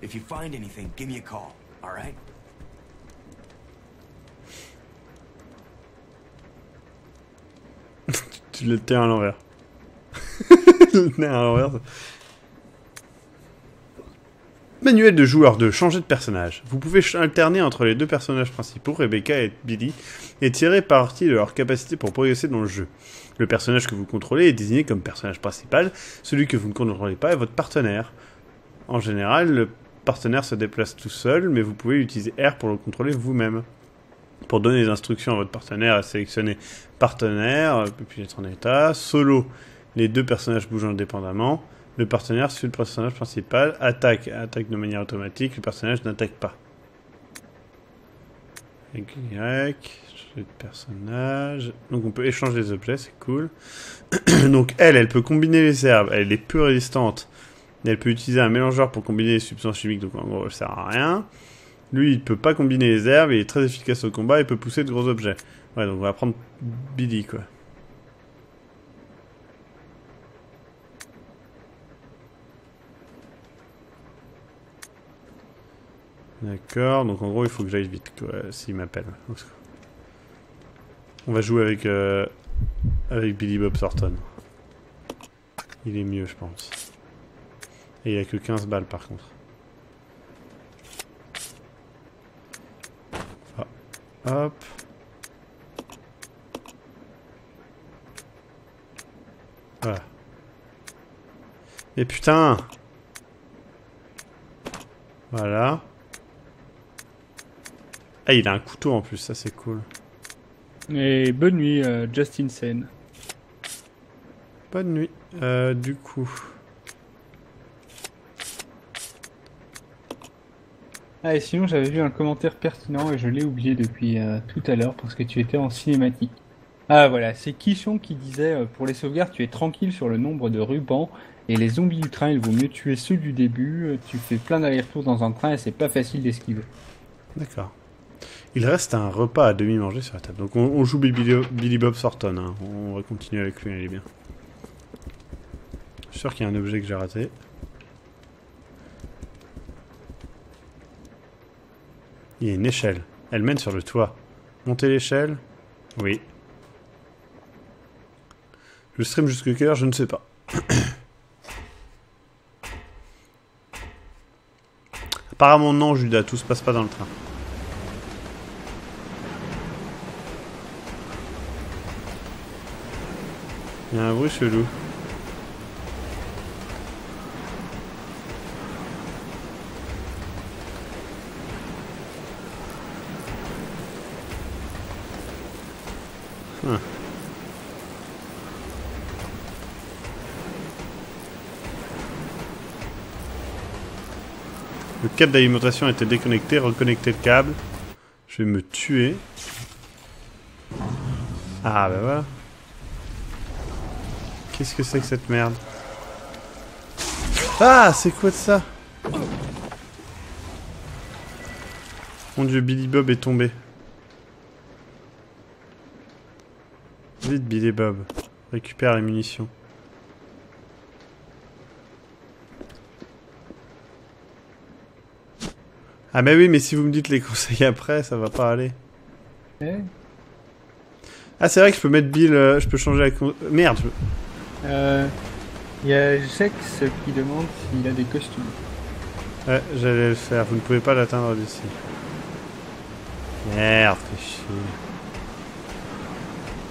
If you find anything, give me a call, alright? Tu le tiens à l'envers. Le tiens à l'envers. Manuel de joueur 2, changer de personnage. Vous pouvez alterner entre les deux personnages principaux, Rebecca et Billy, et tirer parti de leurs capacités pour progresser dans le jeu. Le personnage que vous contrôlez est désigné comme personnage principal, celui que vous ne contrôlez pas est votre partenaire. En général, le partenaire se déplace tout seul, mais vous pouvez utiliser R pour le contrôler vous-même. Pour donner des instructions à votre partenaire, sélectionnez partenaire, puis être en état, solo, les deux personnages bougent indépendamment. Le partenaire suit le personnage principal, attaque de manière automatique, le personnage n'attaque pas. Y, changer de personnage. Donc on peut échanger les objets, c'est cool. Donc elle peut combiner les herbes, elle est peu résistante. Elle peut utiliser un mélangeur pour combiner les substances chimiques, donc en gros elle sert à rien. Lui il peut pas combiner les herbes, il est très efficace au combat, il peut pousser de gros objets. Ouais, donc on va prendre Billy quoi. D'accord, donc en gros il faut que j'aille vite quoi, s'il m'appelle. On va jouer avec Billy Bob Thornton. Il est mieux je pense. Et il a que 15 balles par contre. Ah. Hop. Voilà. Et putain! Voilà. Ah, il a un couteau en plus, ça c'est cool. Et bonne nuit, Justin Sen. Bonne nuit. Du coup. Ah, et sinon, j'avais vu un commentaire pertinent et je l'ai oublié depuis tout à l'heure parce que tu étais en cinématique. Ah, voilà, c'est Quichon qui disait pour les sauvegardes, tu es tranquille sur le nombre de rubans et les zombies du train, il vaut mieux tuer ceux du début. Tu fais plein d'allers-retours dans un train et c'est pas facile d'esquiver. D'accord. Il reste un repas à demi mangé sur la table. Donc on joue Billy Bob Thornton. Hein. On va continuer avec lui, il est bien. Je suis sûr qu'il y a un objet que j'ai raté. Il y a une échelle. Elle mène sur le toit. Monter l'échelle? Oui. Je stream jusque quelle heure? Je ne sais pas. Apparemment non, Judas. Tout se passe pas dans le train. Il y a un bruit chelou. Le câble d'alimentation était déconnecté, reconnectez le câble. Je vais me tuer. Ah bah voilà. Qu'est-ce que c'est que cette merde? Ah, c'est quoi de ça? Mon dieu, Billy Bob est tombé. Vite, Billy Bob. Récupère les munitions. Ah bah oui, mais si vous me dites les conseils après, ça va pas aller. Eh Ah, c'est vrai que je peux mettre Bill... je peux changer la... Merde. y a Jex qui demande s'il a des costumes. Ouais, j'allais le faire. Vous ne pouvez pas l'atteindre d'ici. Merde, fais chier.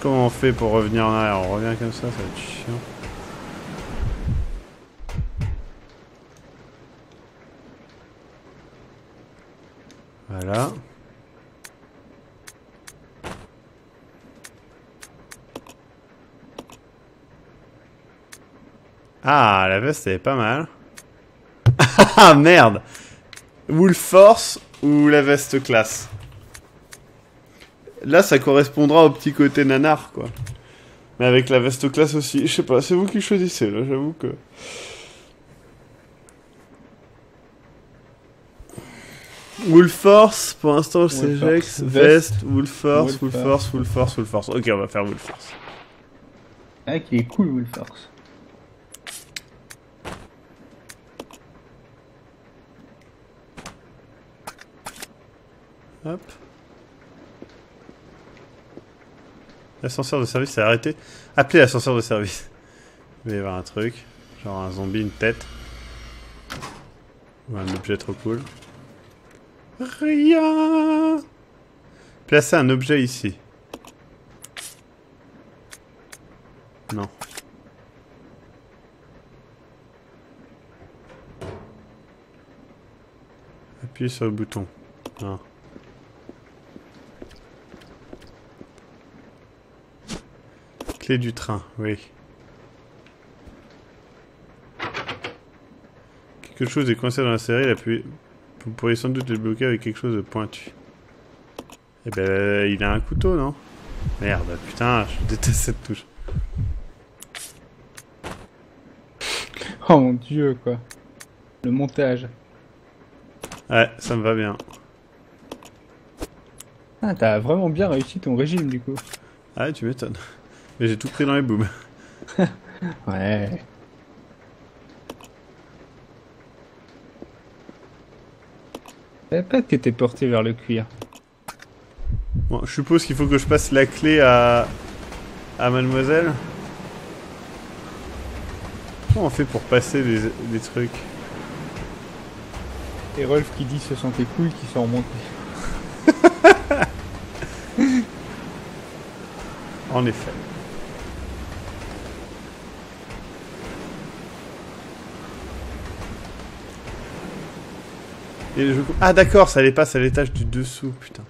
Comment on fait pour revenir en arrière? On revient comme ça va être chiant. Voilà. Ah, la veste, elle est pas mal. Ah, merde. Wolf Force ou la veste classe. Là, ça correspondra au petit côté nanar, quoi. Mais avec la veste classe aussi. Je sais pas, c'est vous qui choisissez, là, j'avoue que... Wolf Force, pour l'instant, c'est Jex, veste, Wolf Force, Wolf Force, Wolf Force, Wolf Force. Ok, on va faire Wolf Force. Ah, qui est cool, Wolf Force. Hop. L'ascenseur de service s'est arrêté. Appelez l'ascenseur de service. Il va y avoir un truc. Genre un zombie, une tête. Ou un objet trop cool. Rien. Placez un objet ici. Non. Appuyez sur le bouton. Non. Clé du train, oui. Quelque chose est coincé dans la série, vous pourriez sans doute le bloquer avec quelque chose de pointu. Eh ben, il a un couteau, non? Merde, putain, je déteste cette touche. Oh mon dieu, quoi. Le montage. Ouais, ça me va bien. Ah, t'as vraiment bien réussi ton régime, du coup. Ah, tu m'étonnes. Mais j'ai tout pris dans les booms. Ouais. Je savais pas que t'étais porté vers le cuir. Bon, je suppose qu'il faut que je passe la clé à mademoiselle. Comment on fait pour passer des trucs? Et Rolf qui dit ce sont tes couilles qui sont remontées. En effet. Et ah d'accord, ça les passe à l'étage du dessous, putain.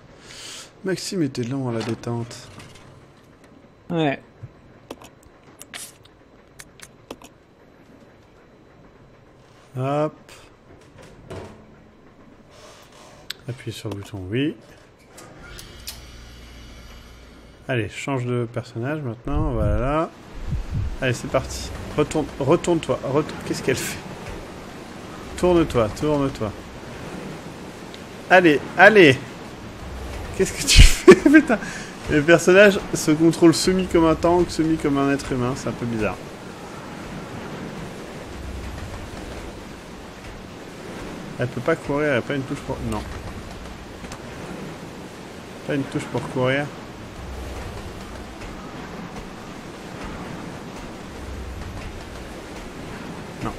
Maxime était lent à la détente. Ouais. Hop. Appuyez sur le bouton oui. Allez, change de personnage maintenant, voilà. Allez, c'est parti. Retourne-toi. Qu'est-ce qu'elle fait? Tourne-toi. Allez. Qu'est-ce que tu fais, putain? Le personnage se contrôle semi comme un tank, semi comme un être humain, c'est un peu bizarre. Elle peut pas courir, elle a pas une touche pour... Non. Pas une touche pour courir. Non.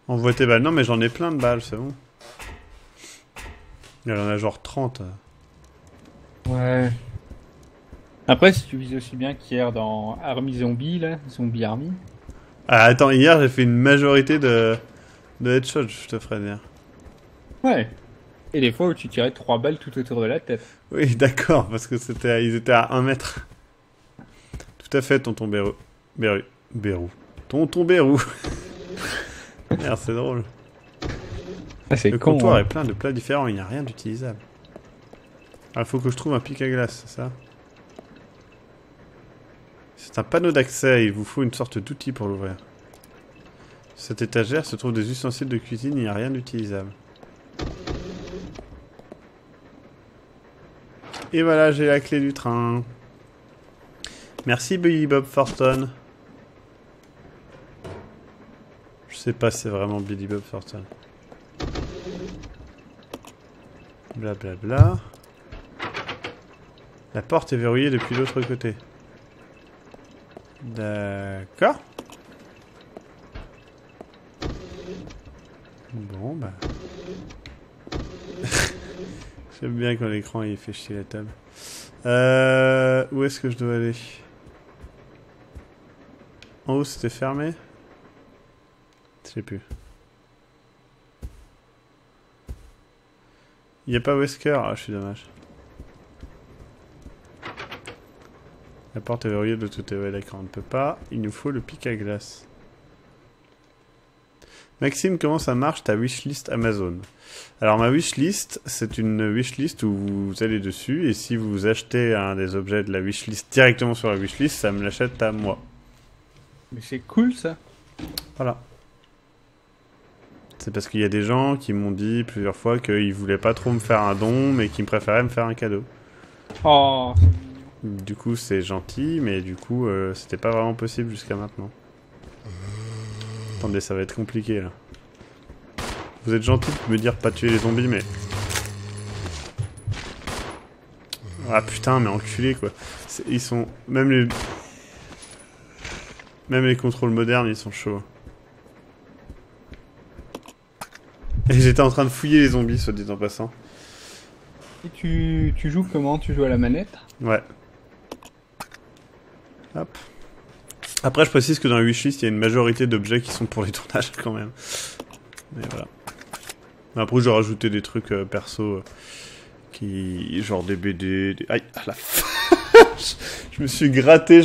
Envoie tes balles. Non mais j'en ai plein de balles, c'est bon. Elle en a genre 30. Ouais. Après, si tu vises aussi bien qu'hier dans Army Zombie, là, Zombie Army. Ah, attends, hier j'ai fait une majorité de headshots, je te ferai dire. Ouais. Et les fois où tu tirais 3 balles tout autour de la tête. Oui, d'accord, parce que ils étaient à 1 mètre. Tout à fait, tonton Bérou. Tonton Bérou. Merde, c'est drôle. Ah, c'est Le con, comptoir hein. est plein de plats différents, il n'y a rien d'utilisable. Ah, faut que je trouve un pic à glace, c'est ça? C'est un panneau d'accès, il vous faut une sorte d'outil pour l'ouvrir. Sur cette étagère se trouvent des ustensiles de cuisine, il n'y a rien d'utilisable. Et voilà, j'ai la clé du train. Merci Billy Bob Thornton. Je sais pas si c'est vraiment Billy Bob Thornton. Blablabla. La porte est verrouillée depuis l'autre côté. D'accord. Bon, bah... J'aime bien quand l'écran il fait chier la table. Où est-ce que je dois aller? En haut c'était fermé? Je sais plus. Il n'y a pas Wesker? Ah, je suis dommage. La porte est verrouillée de tout côté. Ouais, d'accord, on ne peut pas. Il nous faut le pic à glace. Maxime, comment ça marche ta wishlist Amazon? Alors ma wishlist, c'est une wishlist où vous allez dessus et si vous achetez un des objets de la wishlist directement sur la wishlist, ça me l'achète à moi. Mais c'est cool ça. Voilà. C'est parce qu'il y a des gens qui m'ont dit plusieurs fois qu'ils voulaient pas trop me faire un don, mais qu'ils préféraient me faire un cadeau. Oh. Du coup, c'est gentil, mais du coup, c'était pas vraiment possible jusqu'à maintenant. Attendez, ça va être compliqué, là. Vous êtes gentil de me dire pas tuer les zombies, mais... Ah putain, mais enculé, quoi. Ils sont... Même les contrôles modernes, ils sont chauds. Et j'étais en train de fouiller les zombies, soit dit en passant. Et tu joues comment? Tu joues à la manette? Ouais. Hop. Après, je précise que dans la wishlist, il y a une majorité d'objets qui sont pour les tournages, quand même. Mais voilà. Après, j'ai rajouté des trucs perso qui... Genre des BD... Aïe, à la vache. Je me suis gratté,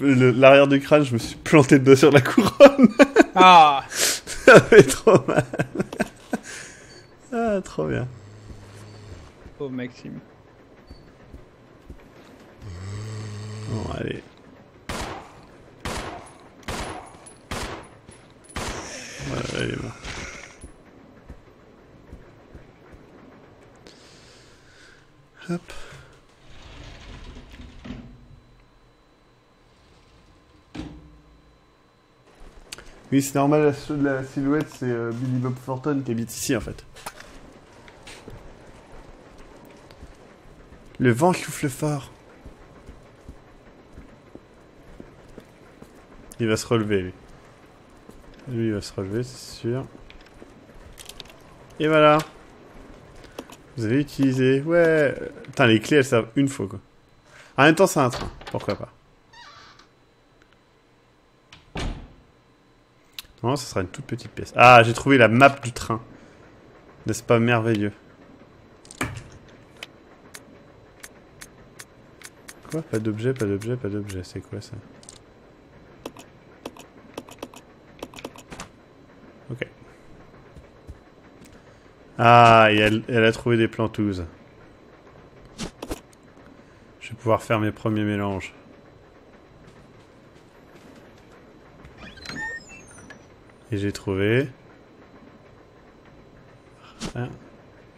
l'arrière du crâne, je me suis planté dedans sur la couronne. Ah. Ça fait trop mal. Ah, trop bien. Oh, Maxime. Bon, allez. Voilà, elle est morte. Hop. Oui, c'est normal, la silhouette, c'est Billy Bob Thornton qui habite ici, en fait. Le vent souffle fort. Il va se relever, lui. Lui, il va se relever, c'est sûr. Et voilà. Vous avez utilisé... Ouais. Putain, les clés, elles servent une fois, quoi. En même temps, c'est un train. Pourquoi pas. Non, ça sera une toute petite pièce. Ah, j'ai trouvé la map du train. N'est-ce pas merveilleux? Quoi? Pas d'objet, pas d'objet, pas d'objet. C'est quoi, ça? Ok. Ah, et elle a trouvé des plantouzes. Je vais pouvoir faire mes premiers mélanges. Et j'ai trouvé...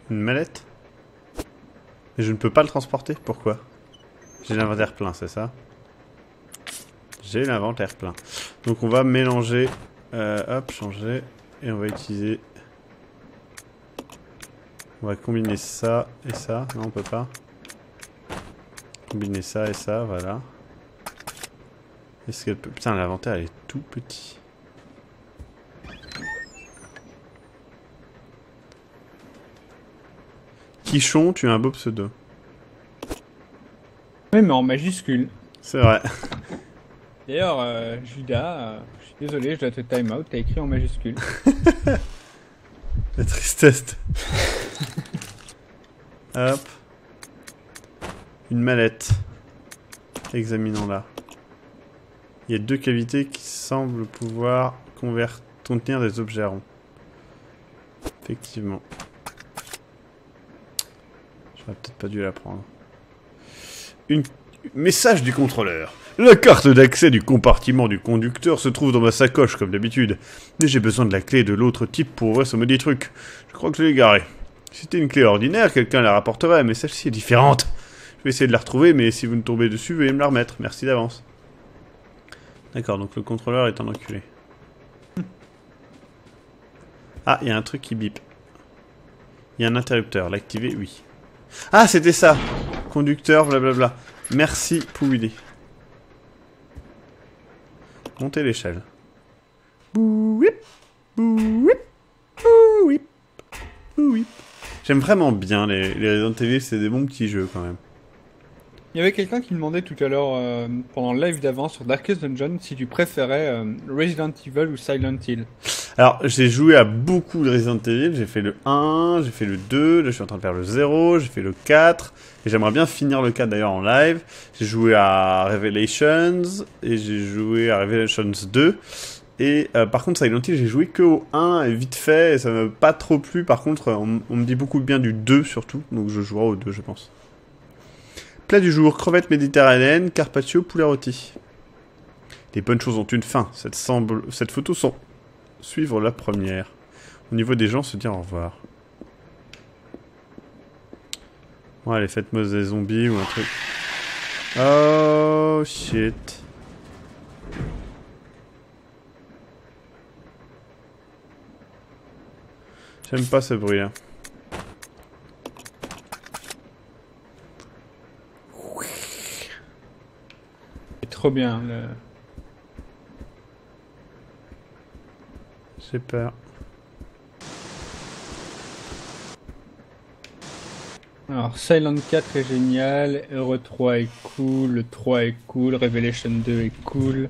une mallette. Et je ne peux pas le transporter. Pourquoi? J'ai l'inventaire plein, c'est ça? J'ai l'inventaire plein. Donc on va mélanger... hop, changer. Et on va utiliser... On va combiner ça et ça. Non, on peut pas. Combiner ça et ça, voilà. Est-ce qu'elle peut... Putain, l'inventaire, elle est tout petit. Quichon, tu as un beau pseudo. Oui, mais en majuscule. C'est vrai. D'ailleurs, Judas, je suis désolé, je dois te time out, t'as écrit en majuscule. La tristesse. Hop. Une mallette. Examinons-la. Il y a deux cavités qui semblent pouvoir contenir des objets ronds. Effectivement. J'aurais peut-être pas dû la prendre. Message du contrôleur. La carte d'accès du compartiment du conducteur se trouve dans ma sacoche, comme d'habitude. Mais j'ai besoin de la clé de l'autre type pour ouvrir ce maudit truc. Je crois que je l'ai garée. Si c'était une clé ordinaire, quelqu'un la rapporterait, mais celle-ci est différente. Je vais essayer de la retrouver, mais si vous ne tombez dessus, veuillez me la remettre. Merci d'avance. D'accord, donc le contrôleur est un enculé. Ah, il y a un truc qui bip. Il y a un interrupteur. L'activer, oui. Ah, c'était ça. Conducteur, blablabla. Merci, Pouilly. Montez l'échelle. Bouip, bouip, bouip, bouip. J'aime vraiment bien les Resident Evil, c'est des bons petits jeux quand même. Il y avait quelqu'un qui demandait tout à l'heure, pendant le live d'avant sur Darkest Dungeon, si tu préférais Resident Evil ou Silent Hill. Alors, j'ai joué à beaucoup de Resident Evil. J'ai fait le 1, j'ai fait le 2, là je suis en train de faire le 0, j'ai fait le 4. Et j'aimerais bien finir le 4 d'ailleurs en live. J'ai joué à Revelations et j'ai joué à Revelations 2. Et par contre, Silent Hill, j'ai joué que au 1 et vite fait. Et ça m'a pas trop plu. Par contre, on me dit beaucoup de bien du 2 surtout. Donc je jouerai au 2, je pense. Plat du jour, crevettes méditerranéennes, carpaccio, poulet rôti. Les bonnes choses ont une fin. Cette photo semble suivre la première. Au niveau des gens, se dire au revoir. Ouais, allez, faites-moi des zombies ou un truc. Oh, shit. J'aime pas ce bruit là. C'est trop bien. Le... J'ai peur. Alors, Silent 4 est génial, RE3 est cool, le 3 est cool, Revelation 2 est cool.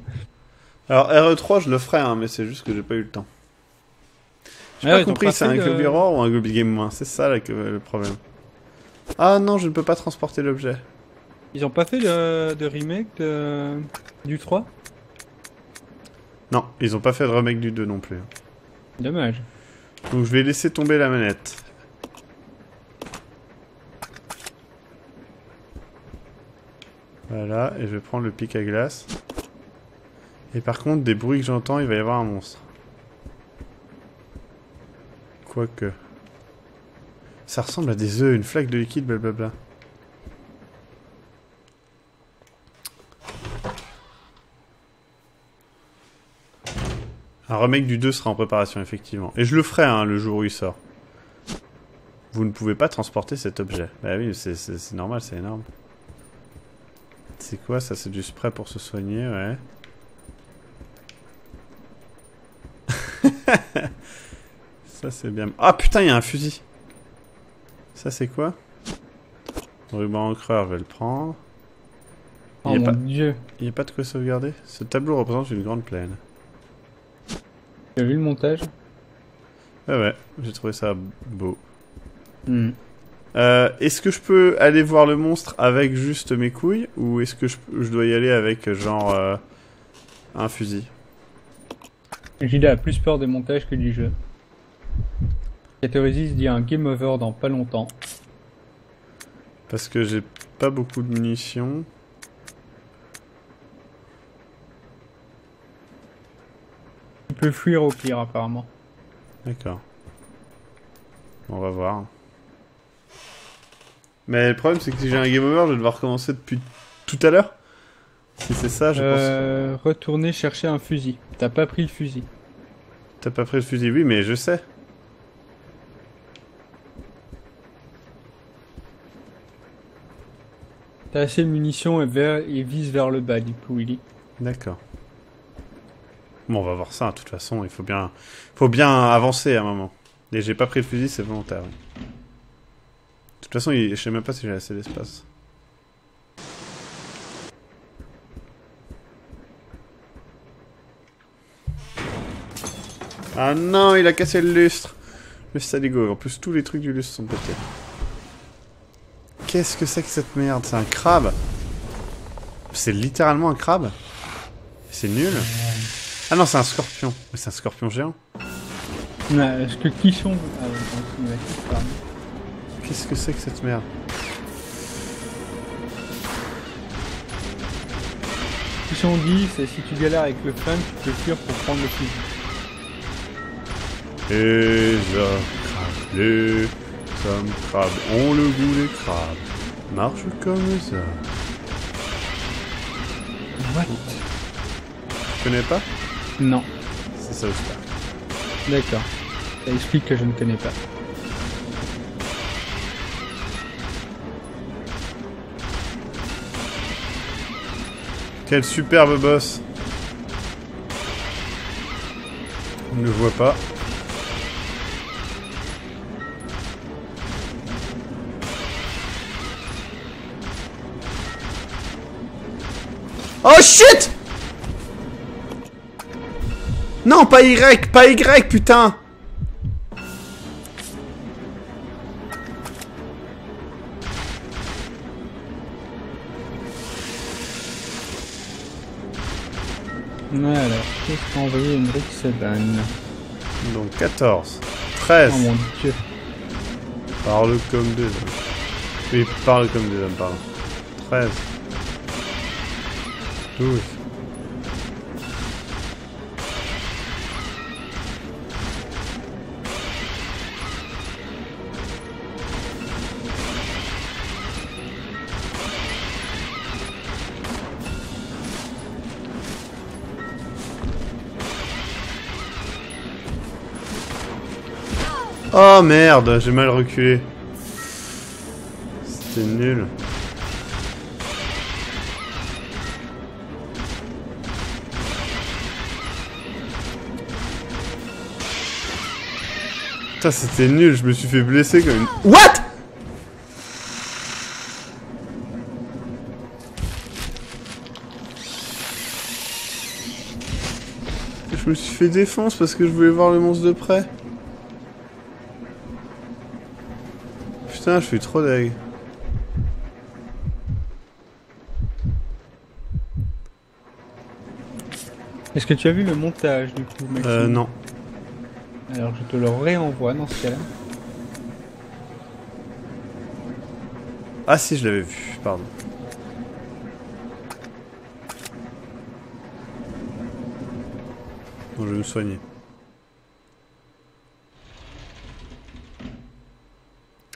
Alors, RE3, je le ferai, hein, mais c'est juste que j'ai pas eu le temps. J'ai pas compris, c'est un Globe Mirror ou un Globe Game 1, c'est ça là, le problème. Ah non, je ne peux pas transporter l'objet. Ils ont pas fait de remake du 3? Non, ils ont pas fait de remake du 2 non plus. Dommage. Donc je vais laisser tomber la manette. Voilà, et je vais prendre le pic à glace. Et par contre, des bruits que j'entends, il va y avoir un monstre. Quoique. Ça ressemble à des œufs, une flaque de liquide, blablabla. Un remake du 2 sera en préparation, effectivement. Et je le ferai, hein, le jour où il sort. Vous ne pouvez pas transporter cet objet. Bah oui, c'est normal, c'est énorme. C'est quoi ça? C'est du spray pour se soigner, ouais. Ça c'est bien. Ah putain, il y a un fusil. Ça c'est quoi? Ruban encreur, je vais le prendre. Oh mon dieu. Il n'y a pas de quoi sauvegarder. Ce tableau représente une grande plaine. Tu as vu le montage? Ouais, j'ai trouvé ça beau. Mm. Est-ce que je peux aller voir le monstre avec juste mes couilles? Ou est-ce que je dois y aller avec genre un fusil? Gilles a plus peur des montages que du jeu. Categorizis dit un game over dans pas longtemps. Parce que j'ai pas beaucoup de munitions. Tu peux fuir au pire apparemment. D'accord. On va voir. Mais le problème c'est que si j'ai un game over, je vais devoir recommencer depuis tout à l'heure. Si c'est ça, je pense... Retourner chercher un fusil. T'as pas pris le fusil. T'as pas pris le fusil? Oui, mais je sais. T'as assez de munitions et vise vers le bas du coup, Willy. D'accord. Bon, on va voir ça, de toute façon, il faut bien avancer à un moment. Et j'ai pas pris le fusil, c'est volontaire. Oui. De toute façon, je sais même pas si j'ai assez d'espace. Ah non, il a cassé le lustre. Le saligo. En plus, tous les trucs du lustre sont pétés. Qu'est-ce que c'est que cette merde? C'est un crabe. C'est littéralement un crabe. C'est nul. Ah non, c'est un scorpion. Mais c'est un scorpion géant. Est-ce que Clichon... Qu'est-ce que c'est que cette merde? Clichon dit, c'est si tu galères avec le fun, tu peux fuir pour prendre le fusil. Les hommes crabes ont le goût des crabes. Marche comme ça. What? Tu connais pas? Non. C'est ça aussi. D'accord. Ça explique que je ne connais pas. Quel superbe boss. On ne le voit pas. Oh shit! Non, pas Y, pas Y, putain. Voilà, qu'est-ce qu'a envoyé Henrik Seban? Donc 14, 13. Oh mon dieu. Parle comme des hommes. Oui, parle comme des hommes, pardon. 13. 12. Oh merde, j'ai mal reculé. C'était nul. Putain, c'était nul, je me suis fait blesser comme une... What? Je me suis fait défense parce que je voulais voir le monstre de près. Putain, je suis trop deg. Est-ce que tu as vu le montage du coup, Maxime? Non. Alors je te le réenvoie dans ce cas-là. Ah si, je l'avais vu, pardon. Bon, je vais me soigner.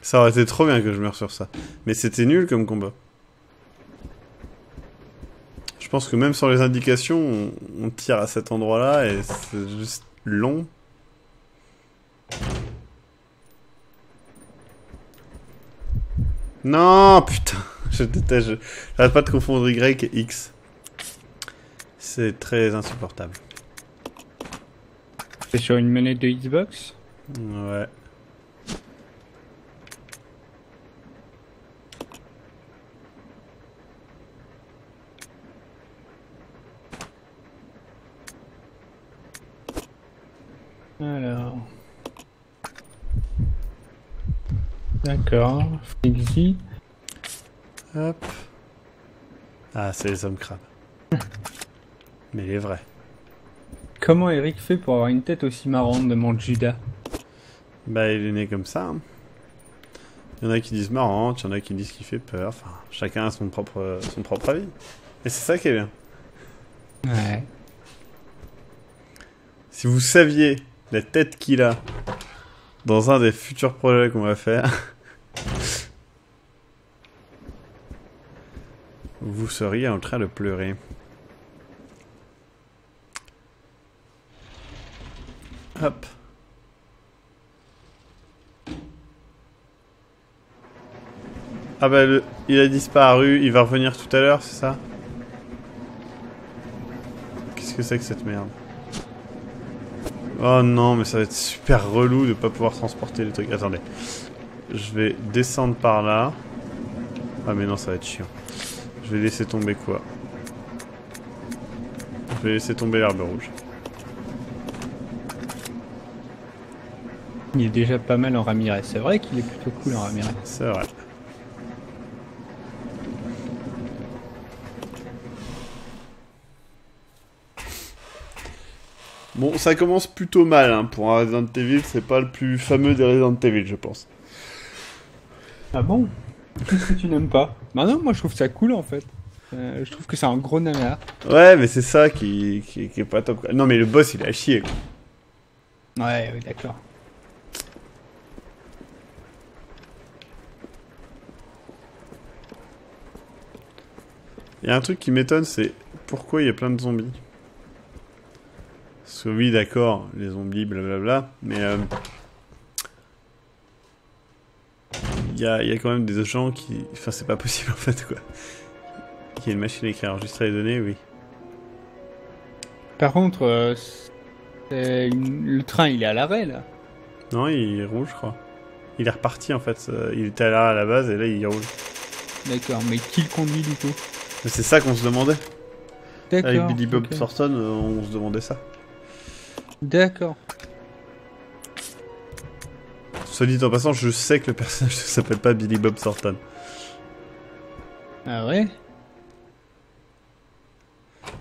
Ça aurait été trop bien que je meure sur ça. Mais c'était nul comme combat. Je pense que même sur les indications, on tire à cet endroit-là et c'est juste long. Non, putain. Je déteste. J'arrête pas de confondre Y et X. C'est très insupportable. C'est sur une manette de Xbox? Ouais. Alors... D'accord, Flexi. Hop. Ah, c'est les hommes crabes. Mais il est vrai. Comment Eric fait pour avoir une tête aussi marrante, demande Judas. Bah, il est né comme ça. Hein. Il y en a qui disent marrante, il y en a qui disent qu'il fait peur. Enfin, chacun a son propre avis. Et c'est ça qui est bien. Ouais. Si vous saviez la tête qu'il a dans un des futurs projets qu'on va faire, vous seriez en train de pleurer. Hop. Ah bah il a disparu, il va revenir tout à l'heure, c'est ça? Qu'est-ce que c'est que cette merde? Oh non, mais ça va être super relou de pas pouvoir transporter les trucs. Attendez. Je vais descendre par là. Ah mais non, ça va être chiant. Je vais laisser tomber quoi? Je vais laisser tomber l'herbe rouge. Il est déjà pas mal en Ramirez. C'est vrai qu'il est plutôt cool en Ramirez. C'est vrai. Bon, ça commence plutôt mal hein, pour un Resident Evil. C'est pas le plus fameux des Resident Evil, je pense. Ah bon? Qu'est-ce que tu n'aimes pas? Bah non, moi je trouve ça cool en fait. Je trouve que c'est un gros nanar. Ouais, mais c'est ça qui est pas top. Quoi. Non, mais le boss, il a chier. Quoi. Ouais, oui, d'accord. Il y a un truc qui m'étonne, c'est pourquoi il y a plein de zombies. Parce que oui, d'accord, les zombies, blablabla, mais il y a quand même des gens qui... Enfin, c'est pas possible en fait, quoi. Il y a une machine qui a enregistré les données, oui. Par contre, le train, il est à l'arrêt, là. Non, il roule, je crois. Il est reparti, en fait. Il était à l'arrêt à la base, et là, il roule. D'accord, mais qui le conduit, du coup? C'est ça qu'on se demandait. D'accord. Avec Billy Bob okay. Thornton, on se demandait ça. D'accord. Soit dit en passant, je sais que le personnage ne s'appelle pas Billy Bob Thornton. Ah ouais?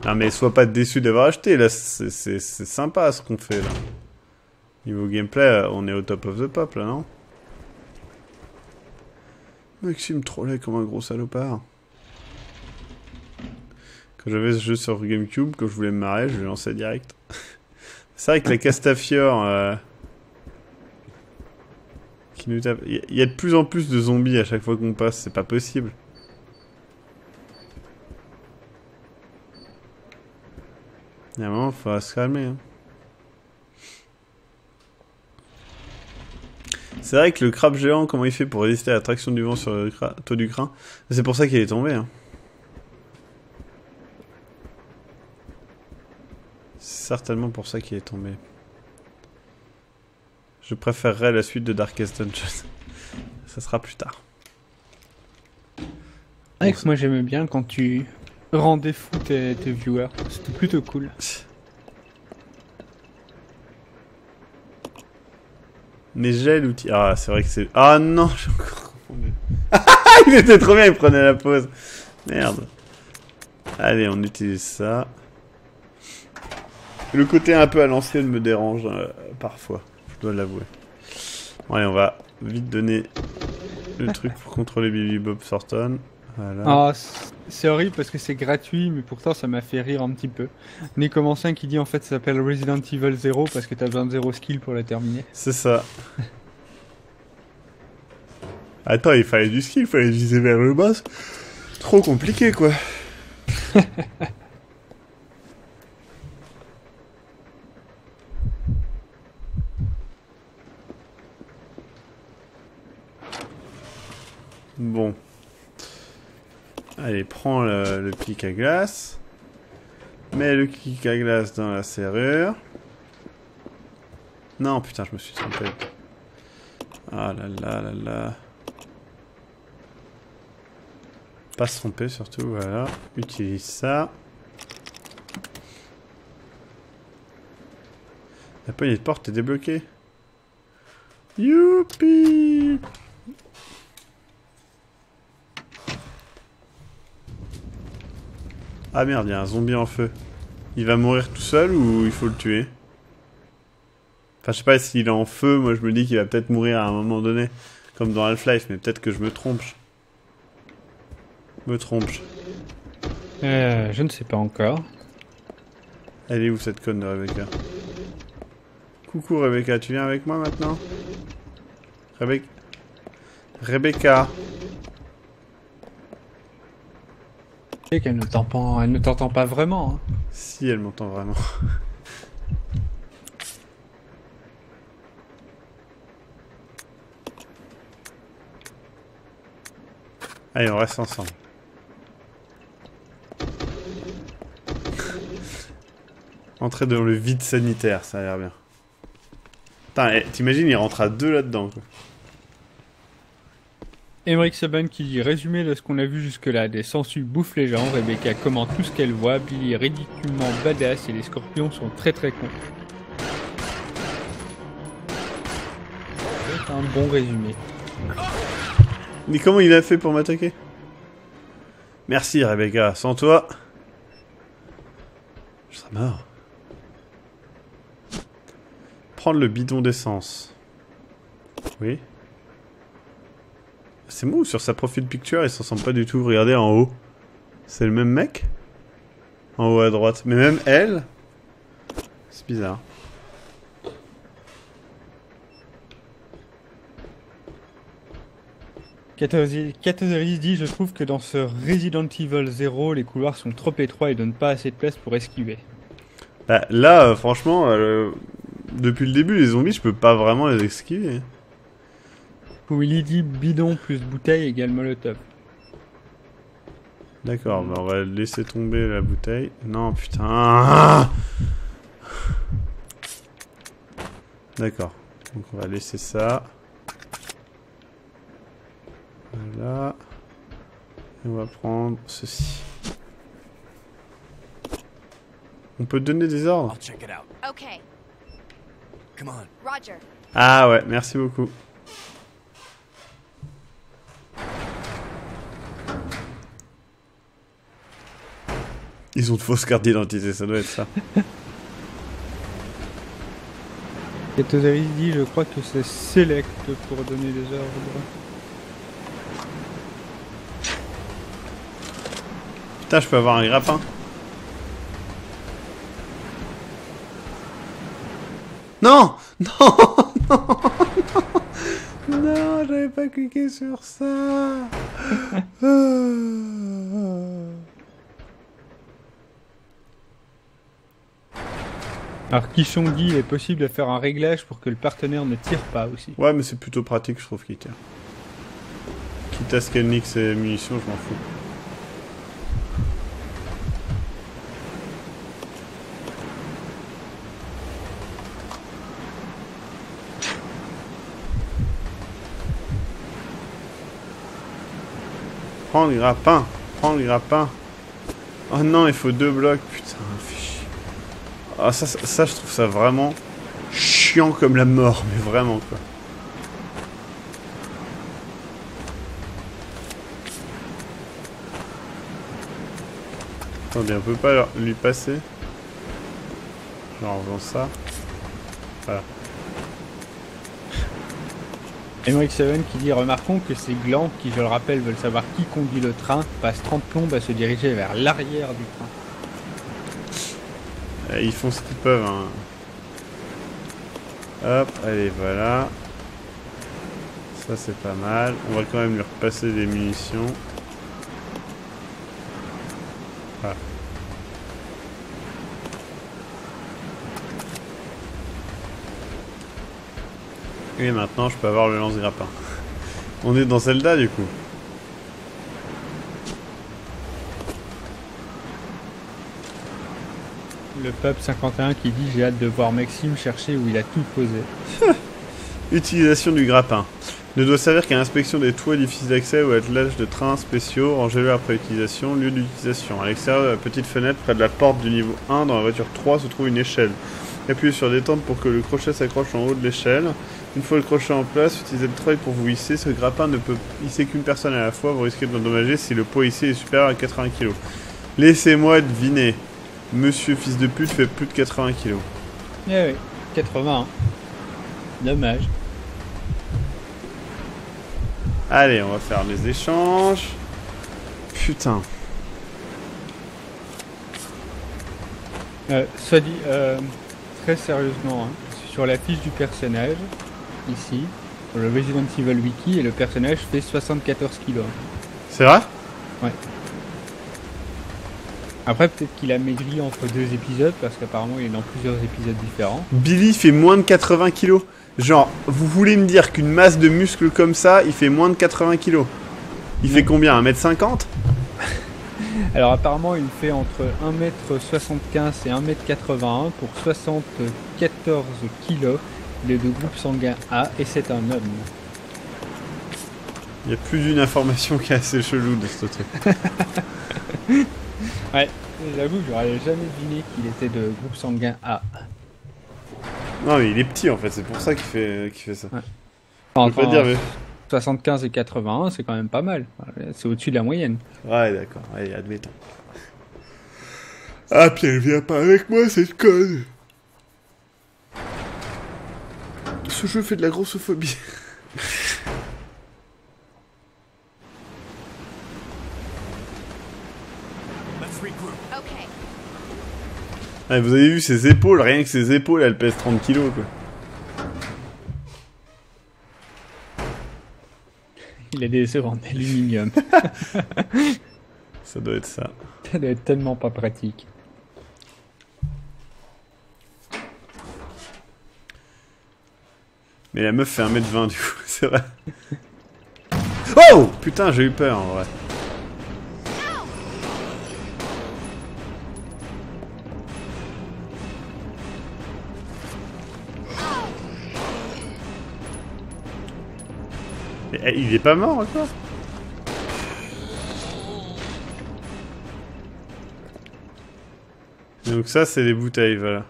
Non mais sois pas déçu d'avoir acheté, là c'est sympa ce qu'on fait là. Niveau gameplay, on est au top of the pop là, non? Maxime trollait comme un gros salopard. Quand j'avais ce jeu sur Gamecube, quand je voulais me marrer, je le lançais direct. C'est vrai que la Castafiore... qui nous tape... Il y a de plus en plus de zombies à chaque fois qu'on passe, c'est pas possible. Il y a un moment, il faut se calmer. Hein. C'est vrai que le crabe géant, comment il fait pour résister à la traction du vent sur le toit du crin? C'est pour ça qu'il est tombé. Hein. C'est certainement pour ça qu'il est tombé. Je préférerais la suite de Darkest Dungeon. Ça sera plus tard. Ouais, moi j'aimais bien quand tu rendais fou tes viewers. C'était plutôt cool. Mais j'ai l'outil. Ah, c'est vrai que c'est... Ah non, j'ai encore confondu. Il était trop bien, il prenait la pause. Merde. Allez, on utilise ça. Le côté un peu à l'ancienne me dérange parfois, je dois l'avouer. Bon, allez, on va vite donner le truc pour contrôler Billy Bob Thornton. Voilà. Ah, c'est horrible parce que c'est gratuit, mais pourtant ça m'a fait rire un petit peu. Nécomancin qui dit en fait ça s'appelle Resident Evil 0 parce que t'as besoin de 0 skill pour la terminer. C'est ça. Attends, il fallait du skill, il fallait viser vers le boss. Trop compliqué quoi. Bon. Allez, prends le pic à glace. Mets le pic à glace dans la serrure. Non, putain, je me suis trompé. Ah là là là là. Pas se tromper surtout, voilà. Utilise ça. La poignée de porte est débloquée. Youpi! Ah merde, il y a un zombie en feu. Il va mourir tout seul ou il faut le tuer? Enfin, je sais pas s'il est en feu, moi je me dis qu'il va peut-être mourir à un moment donné. Comme dans Half-Life, mais peut-être que je me trompe. Je ne sais pas encore. Elle est où cette conne de Rebecca? Coucou Rebecca, tu viens avec moi maintenant? Rebecca. Et qu'elle ne t'entend pas vraiment. Hein. Si, elle m'entend vraiment. Allez, on reste ensemble. Entrer dans le vide sanitaire, ça a l'air bien. Putain, t'imagines, il rentre à deux là-dedans, quoi. Emmerich Saban qui dit résumé de ce qu'on a vu jusque-là, des sangsues bouffent les gens, Rebecca commente tout ce qu'elle voit, Billy est ridiculement badass et les scorpions sont très très cons. C'est un bon résumé. Mais comment il a fait pour m'attaquer? Merci Rebecca, sans toi, je serais mort. Prendre le bidon d'essence. Oui. C'est moi ou sur sa profil picture il s'en ressemble pas du tout. Regardez en haut. C'est le même mec? En haut à droite. Mais même elle. C'est bizarre. Catazeris dit je trouve que dans ce Resident Evil 0 les couloirs sont trop étroits et donnent pas assez de place pour esquiver. Bah, là franchement depuis le début les zombies je peux pas vraiment les esquiver. Willy dit bidon plus bouteille égale molotov. D'accord, bah on va laisser tomber la bouteille. Non putain. D'accord. Donc on va laisser ça. Voilà. Et on va prendre ceci. On peut donner des ordres. Okay. Come on. Roger. Ah ouais, merci beaucoup. Ils ont de fausses cartes d'identité, ça doit être ça. Et Tozaris dit, je crois que c'est select pour donner des ordres. Putain, je peux avoir un grappin. Non! Non! Non! Non! Non, j'avais pas cliqué sur ça! Alors, Kishon dit, il est possible de faire un réglage pour que le partenaire ne tire pas aussi. Ouais, mais c'est plutôt pratique, je trouve, qu'il tire. Quitte à ce qu'elle nique ses munitions, je m'en fous. Prends le grappin, prends le grappin. Oh non, il faut 2 blocs, putain, fais chier. Ah, ça, je trouve ça vraiment chiant comme la mort, mais vraiment, quoi. Attendez, on peut pas lui passer. Genre, en faisant ça. Voilà. MX7 qui dit, remarquons que ces glands, qui je le rappelle veulent savoir qui conduit le train, passent 30 plombes à se diriger vers l'arrière du train. Ils font ce qu'ils peuvent, hein. Hop, allez, voilà. Ça, c'est pas mal. On va quand même lui repasser des munitions. Voilà. Et maintenant, je peux avoir le lance-grappin. On est dans Zelda, du coup. Le Pub 51 qui dit, j'ai hâte de voir Maxime chercher où il a tout posé. Utilisation du grappin. Ne doit servir qu'à l'inspection des toits, édifices d'accès ou attelage de trains spéciaux. Rangez-le après utilisation. Lieu d'utilisation. À l'extérieur de la petite fenêtre, près de la porte du niveau 1, dans la voiture 3, se trouve une échelle. Appuyez sur détente pour que le crochet s'accroche en haut de l'échelle. Une fois le crochet en place, utilisez le treuil pour vous hisser. Ce grappin ne peut hisser qu'une personne à la fois. Vous risquez de l'endommager si le poids hissé est supérieur à 80 kg. Laissez-moi deviner. Monsieur fils de pute fait plus de 80 kg. Eh oui, 80. Dommage. Allez, on va faire les échanges. Putain. Soit dit, très sérieusement, hein, sur la fiche du personnage, ici, sur le Resident Evil Wiki, et le personnage fait 74 kilos. C'est vrai? Ouais. Après, peut-être qu'il a maigri entre 2 épisodes, parce qu'apparemment il est dans plusieurs épisodes différents. Billy fait moins de 80 kilos. Genre, vous voulez me dire qu'une masse de muscles comme ça, il fait moins de 80 kilos? Il fait combien? 1m50? Alors apparemment il fait entre 1m75 et 1m81 pour 74 kilos. Il est de groupe sanguin A et c'est un homme. Il y a plus d'une information qui est assez chelou de ce truc. Ouais, j'avoue, j'aurais jamais deviné qu'il était de groupe sanguin A. Non mais il est petit en fait, c'est pour ça qu'il fait ça. Ouais. Je peux pas dire mais... 75 et 81, c'est quand même pas mal. C'est au-dessus de la moyenne. Ouais d'accord, allez admettons. Ah Pierre, viens pas avec moi cette conne. Ce jeu fait de la grossophobie. Ah, vous avez vu ses épaules, rien que ses épaules, elles pèsent 30 kilos quoi. Il a des œufs en aluminium. Ça doit être ça. Ça doit être tellement pas pratique. Mais la meuf fait 1m20 du coup, c'est vrai. Oh putain, j'ai eu peur en vrai. Mais, il est pas mort encore? Donc ça c'est les bouteilles, voilà.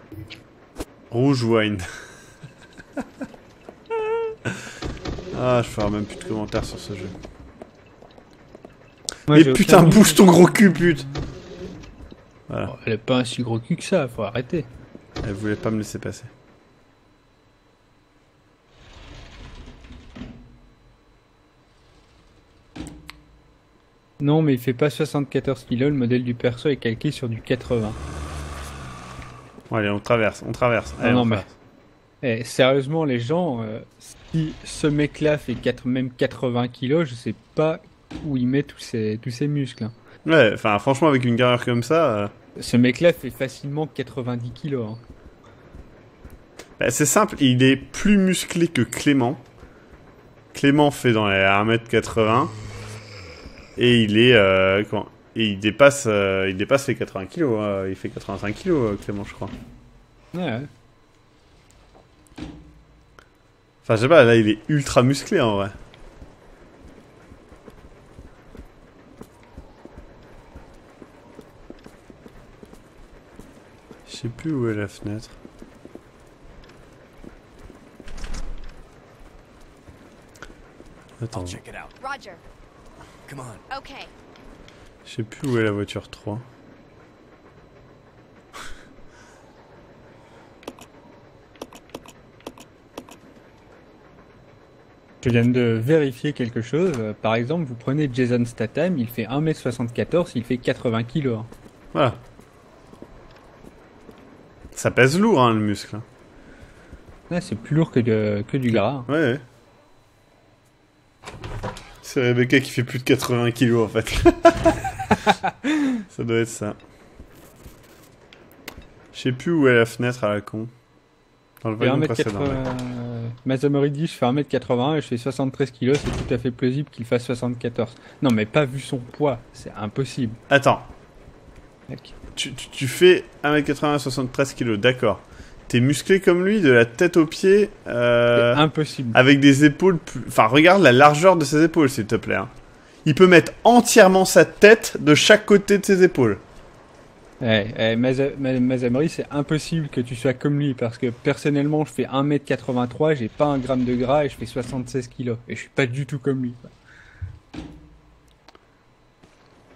Rouge wine. Ah, je ferai même plus de commentaires sur ce jeu. Moi, Mais j'ai putain, aucun- bouge ton gros cul, pute. Voilà, Elle est pas un si gros cul que ça, faut arrêter. elle voulait pas me laisser passer. Non, mais il fait pas 74 kilos, le modèle du perso est calqué sur du 80. Bon, allez, on traverse. Allez, non, on mais- traverse. Eh, sérieusement, les gens, si ce mec-là fait même 80 kilos, je sais pas où il met tous ses muscles. Hein. Ouais, enfin, franchement, avec une carrière comme ça, Ce mec-là fait facilement 90 kilos. Hein. bah, c'est simple, il est plus musclé que Clément. Clément fait dans les 1m80. Et il est... Et il dépasse les 80 kilos. Hein. Il fait 85 kilos, Clément, je crois. Ouais. Enfin, je sais pas, là, il est ultra musclé, en vrai. Je sais plus où est la fenêtre. Attends, I'll check it out. Roger. Come on. Okay. je sais plus où est la voiture 3. Je viens de vérifier quelque chose. Par exemple, vous prenez Jason Statham, il fait 1m74, il fait 80 kilos. Hein. Voilà. Ça pèse lourd, hein, le muscle. Hein. Ouais, c'est plus lourd que du gras. Hein. Ouais, ouais. C'est Rebecca qui fait plus de 80 kilos, en fait. Ça doit être ça. Je sais plus où est la fenêtre à la con. Dans le Je fais wagon précédent. 1m80... Mazamori dit, je fais 1m80 et je fais 73 kilos, c'est tout à fait plausible qu'il fasse 74. Non, mais pas vu son poids, c'est impossible. Attends, Mec. tu fais 1m80 à 73 kilos, d'accord. T'es musclé comme lui, de la tête aux pieds, C'est impossible. avec des épaules plus... Enfin, regarde la largeur de ses épaules, s'il te plaît. Hein. Il peut mettre entièrement sa tête de chaque côté de ses épaules. Mazamori, c'est impossible que tu sois comme lui, parce que personnellement, je fais 1m83, j'ai pas un gramme de gras et je fais 76 kilos. Et je suis pas du tout comme lui. Quoi.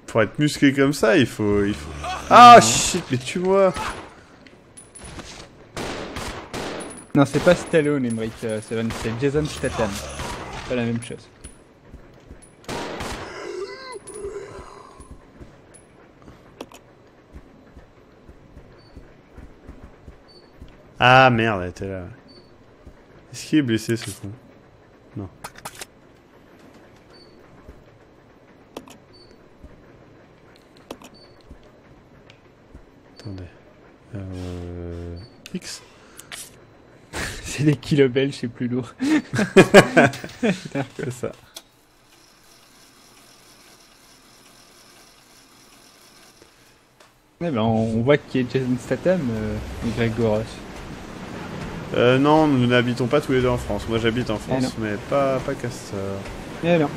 Pour être musclé comme ça, il faut... Ah, shit, mais tu vois. Non, c'est pas Stallone, Emmerich, c'est Jason Statham. C'est pas la même chose. Ah, merde, elle était là. Est-ce qu'il est blessé, ce con? Non. Attendez. X? C'est des kilos belges, c'est plus lourd. C'est ça. Ouais, ben, on voit qui est Jason Statham, Greg Goros. Non, nous n'habitons pas tous les deux en France. Moi, j'habite en France, non. mais pas Castor. Eh non.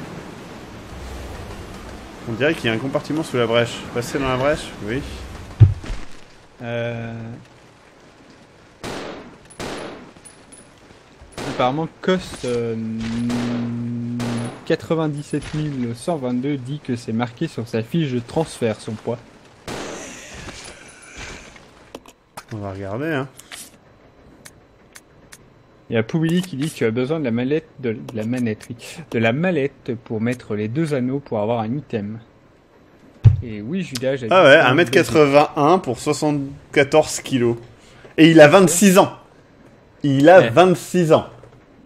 On dirait qu'il y a un compartiment sous la brèche. Passer dans la brèche? Oui. Apparemment, COS 97 122 dit que c'est marqué sur sa fiche de transfert, son poids. On va regarder, hein. Il y a Poubili qui dit que tu as besoin de la mallette, de la mallette pour mettre les deux anneaux pour avoir un item. Et oui, Judas, j'ai Ah ouais, 1m81 pour 74 kilos. Et il a 26 ans. Il a Ouais. 26 ans.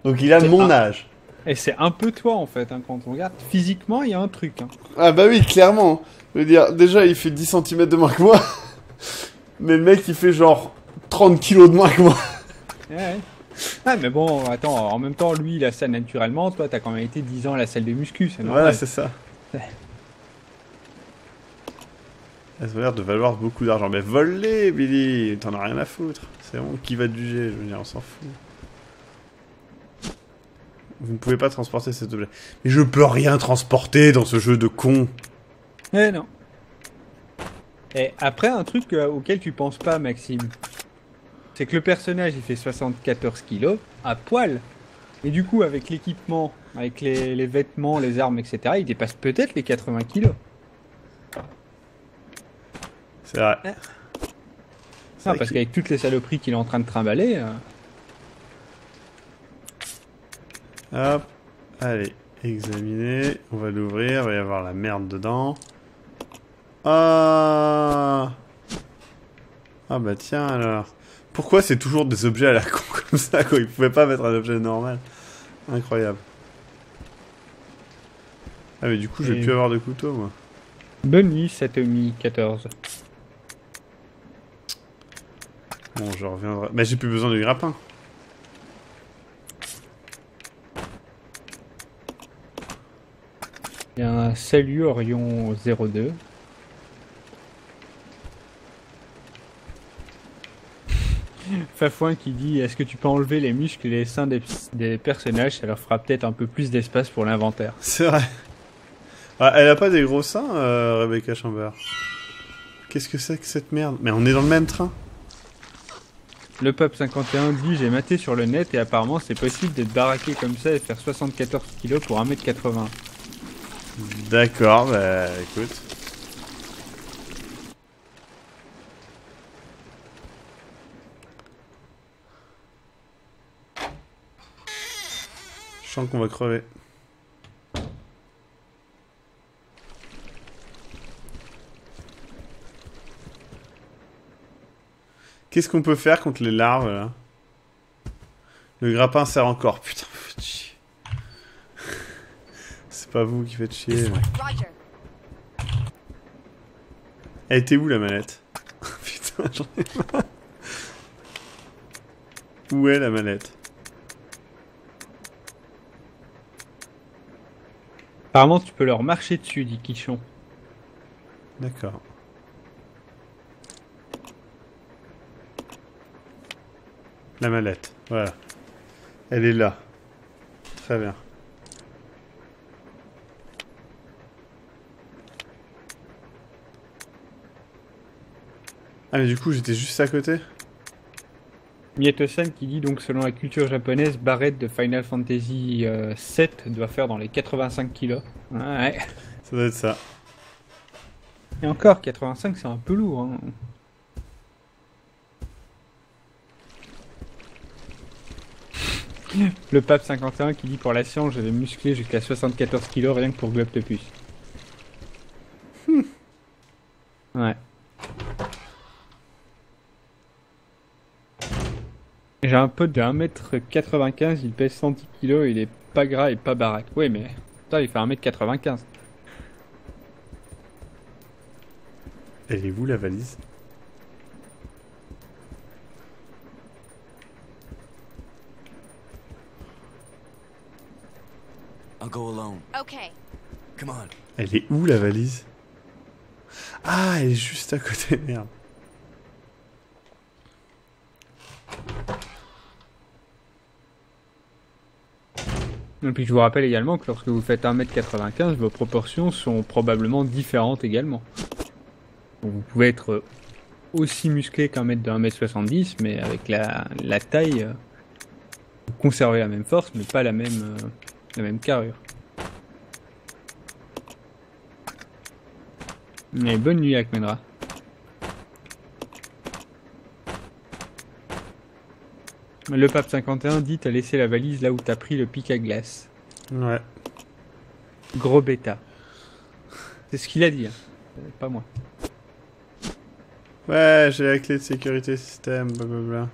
Donc il a C'est mon un- âge. Et c'est un peu toi en fait, hein, quand on regarde. Physiquement, il y a un truc. Hein. Ah bah oui, clairement. Je veux dire, déjà, il fait 10 cm de moins que moi. Mais le mec, il fait genre 30 kilos de moins que moi. Ouais. Ah, mais bon, attends, en même temps, lui, il a ça naturellement. Toi, t'as quand même été 10 ans à la salle de muscu, c'est normal. Voilà, c'est ça. Ouais. Elle a l'air de valoir beaucoup d'argent. Mais vole-les, Billy. T'en as rien à foutre. C'est bon, qui va te juger? Je veux dire, on s'en fout. Vous ne pouvez pas transporter cet objet. Mais je peux rien transporter dans ce jeu de con. Eh non. Et après, un truc auquel tu penses pas, Maxime, c'est que le personnage, il fait 74 kilos à poil. Et du coup, avec l'équipement, avec les vêtements, les armes, etc., il dépasse peut-être les 80 kilos. C'est vrai. Non, parce qu'avec toutes les saloperies qu'il est en train de trimballer... Hop, allez, examiner. On va l'ouvrir, il va y avoir la merde dedans. Ah bah tiens alors. Pourquoi c'est toujours des objets à la con comme ça quoi? Ils pouvaient pas mettre un objet normal. Incroyable. Ah mais du coup je vais plus avoir de couteau moi. Bonne nuit, Satomi 14. Bon je reviendrai. Mais j'ai plus besoin du grappin. Il y a un salut Orion 02. Fafouin qui dit: est-ce que tu peux enlever les muscles et les seins des personnages? Ça leur fera peut-être un peu plus d'espace pour l'inventaire. C'est vrai. Ah, elle a pas des gros seins, Rebecca Chambers. Qu'est-ce que c'est que cette merde? Mais on est dans le même train. Le Pape 51 dit: j'ai maté sur le net et apparemment c'est possible d'être baraqué comme ça et faire 74 kilos pour 1m80. D'accord, bah écoute. Je sens qu'on va crever. Qu'est-ce qu'on peut faire contre les larves là? Le grappin sert encore. Putain, faites chier. C'est pas vous qui faites chier. Elle était où la manette? Putain, j'en ai marre. Où est la manette? Apparemment tu peux leur marcher dessus, dit Quichon. D'accord. La mallette, voilà. Elle est là. Très bien. Ah mais du coup j'étais juste à côté. Mieto-san qui dit donc selon la culture japonaise, Barrett de Final Fantasy 7 doit faire dans les 85 kilos. Ouais. Ça doit être ça. Et encore, 85 c'est un peu lourd. Hein. Le Pape 51 qui dit pour la science j'avais musclé jusqu'à 74 kilos rien que pour Globtopus. Ouais. J'ai un pote de 1m95, il pèse 110 kg, il est pas gras et pas baraque. Ouais mais putain il fait 1m95. Elle est où la valise? I'll go alone. Okay. Come on. Elle est où la valise? Ah, elle est juste à côté, merde. Et puis je vous rappelle également que lorsque vous faites 1m95, vos proportions sont probablement différentes également. Donc vous pouvez être aussi musclé qu'un mec de 1m70, mais avec la taille, vous conservez la même force, mais pas la même carrure. Mais bonne nuit Akmenra. Le Pape 51 dit t'as laissé la valise là où t'as pris le pic à glace. Ouais. Gros bêta. C'est ce qu'il a dit, hein. Pas moi. Ouais, j'ai la clé de sécurité système, blablabla.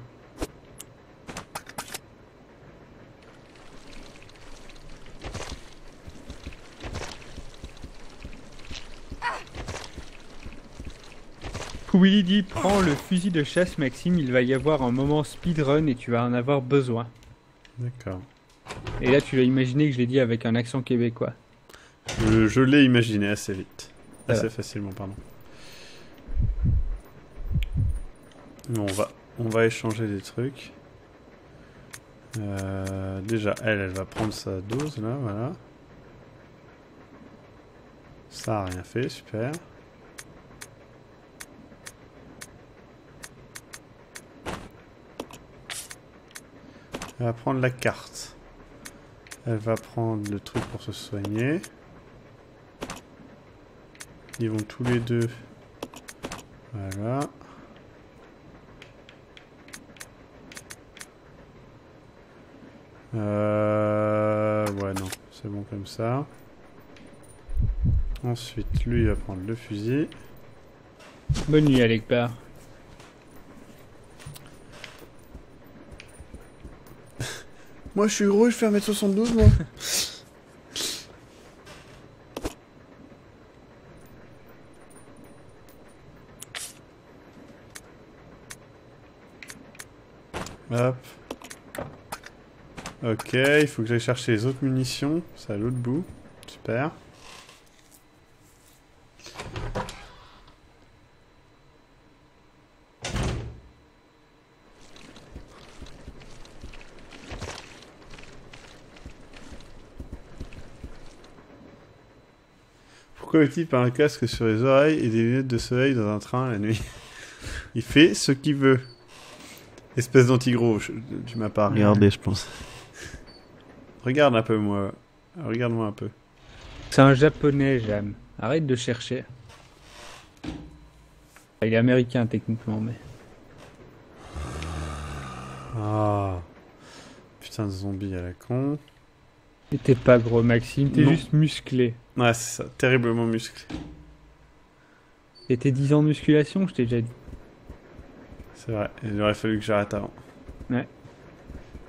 Willy dit prends le fusil de chasse Maxime, il va y avoir un moment speedrun et tu vas en avoir besoin. D'accord. Et là tu l'as imaginé que je l'ai dit avec un accent québécois. Je l'ai imaginé assez vite. Voilà. Assez facilement, pardon. On va échanger des trucs. Déjà, elle va prendre sa dose, là, voilà. Ça a rien fait, super. Elle va prendre la carte. Elle va prendre le truc pour se soigner. Ils vont tous les deux. Voilà. Ouais, non. C'est bon comme ça. Ensuite, lui, il va prendre le fusil. Bonne nuit, Alekbar. Moi, je suis gros, je fais 1m72, moi. Hop. Ok, il faut que j'aille chercher les autres munitions. C'est à l'autre bout. Super. Pourquoi le type a un casque sur les oreilles et des lunettes de soleil dans un train la nuit? Il fait ce qu'il veut. Espèce d'anti-gros, tu m'as pas regardé, je pense. Regarde un peu, moi. Regarde-moi un peu. C'est un japonais, Jam. Arrête de chercher. Il est américain, techniquement, mais... Ah. Putain de zombie à la con. Et t'es pas gros, Maxime, t'es juste musclé. Ouais, c'est ça, terriblement musclé. Et tes 10 ans de musculation, je t'ai déjà dit. C'est vrai, il aurait fallu que j'arrête avant. Ouais.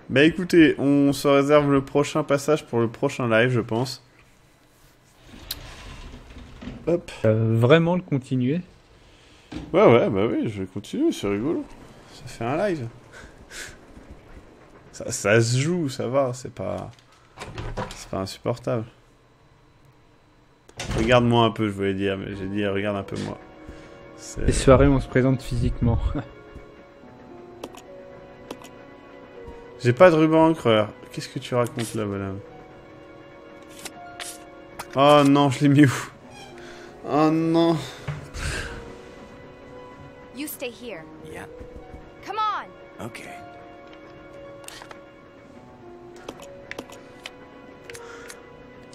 Bah écoutez, on se réserve le prochain passage pour le prochain live, je pense. Hop. Vraiment le continuer? Ouais, bah oui, je vais continuer, c'est rigolo. Ça fait un live. Ça se joue, ça va, c'est pas insupportable. Regarde-moi un peu, je voulais dire, mais j'ai dit regarde un peu moi. Les soirées, on se présente physiquement. J'ai pas de ruban encreur. Qu'est-ce que tu racontes là, bonhomme? Oh non, je l'ai mis où? Oh non. You stay here. Yeah. Come on. Okay.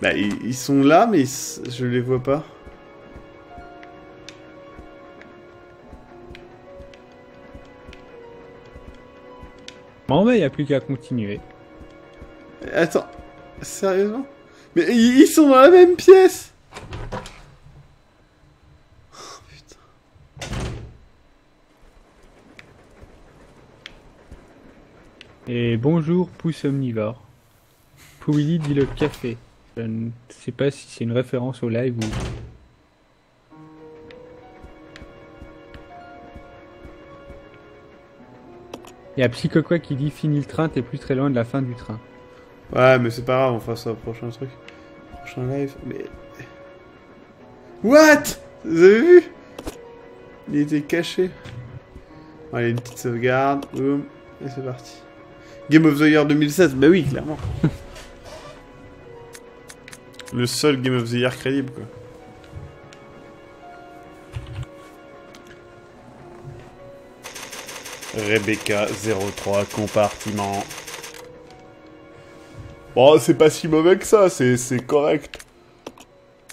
Bah, ils sont là, mais je les vois pas. Bon, bah, y a plus qu'à continuer. Attends, sérieusement? Mais ils sont dans la même pièce! Oh, putain. Et bonjour, pouce omnivore. Pouilly dit le café. Je ne sais pas si c'est une référence au live ou... Il y a Psychoqua qui dit fini le train, t'es plus très loin de la fin du train. Ouais, mais c'est pas grave, on fera ça au prochain truc. Prochain live, mais... What? Vous avez vu? Il était caché. Allez, une petite sauvegarde, boum, et c'est parti. Game of the Year 2016, bah oui, clairement. Le seul Game of the Year crédible, quoi. Rebecca 03 compartiment. Bon, c'est pas si mauvais que ça, c'est correct.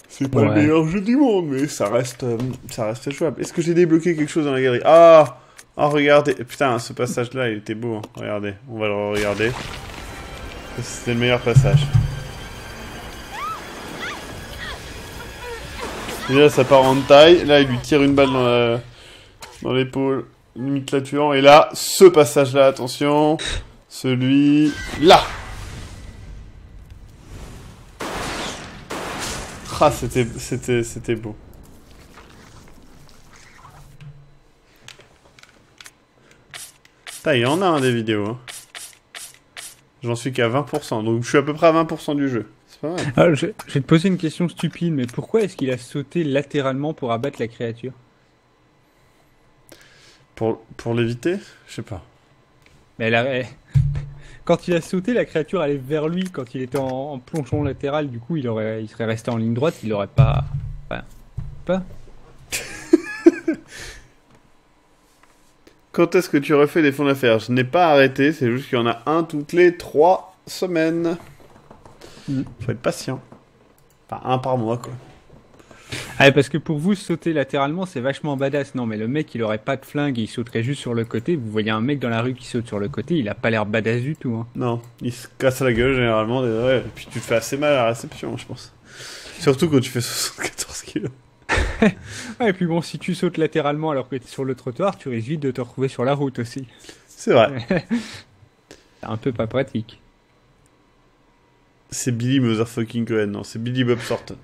C'est pas le meilleur jeu du monde, mais ça reste jouable. Est-ce que j'ai débloqué quelque chose dans la galerie? Ah, regardez. Putain, ce passage-là, il était beau. Hein. Regardez, on va le regarder. C'était le meilleur passage. Déjà, ça part en taille. Là, il lui tire une balle dans l'épaule. Limite la tuant. Et là, ce passage-là, attention. Celui-là. Ah, c'était beau. Putain, il y en a des vidéos. Hein. J'en suis qu'à 20%. Donc, je suis à peu près à 20% du jeu. C'est pas mal. Alors, je vais te poser une question stupide, mais pourquoi est-ce qu'il a sauté latéralement pour abattre la créature? Pour l'éviter? Je sais pas. Mais quand il a sauté, la créature allait vers lui. Quand il était en plongeon latéral, du coup, il serait resté en ligne droite. Il aurait pas... Enfin, pas... Quand est-ce que tu refais des fonds d'affaires? Je n'ai pas arrêté, c'est juste qu'il y en a un toutes les 3 semaines. Faut être patient. Enfin, un par mois, quoi. Ah, parce que pour vous, sauter latéralement, c'est vachement badass. Non, mais le mec, il aurait pas de flingue, il sauterait juste sur le côté. Vous voyez un mec dans la rue qui saute sur le côté, il a pas l'air badass du tout. Hein. Non, il se casse la gueule généralement. Ouais, et puis tu te fais assez mal à la réception, je pense. Surtout quand tu fais 74 kilos. Ouais, et puis bon, si tu sautes latéralement alors que t'es sur le trottoir, tu risques vite de te retrouver sur la route aussi. C'est vrai. C'est un peu pas pratique. C'est Billy Motherfucking Cohen, non, c'est Billy Bob Thornton.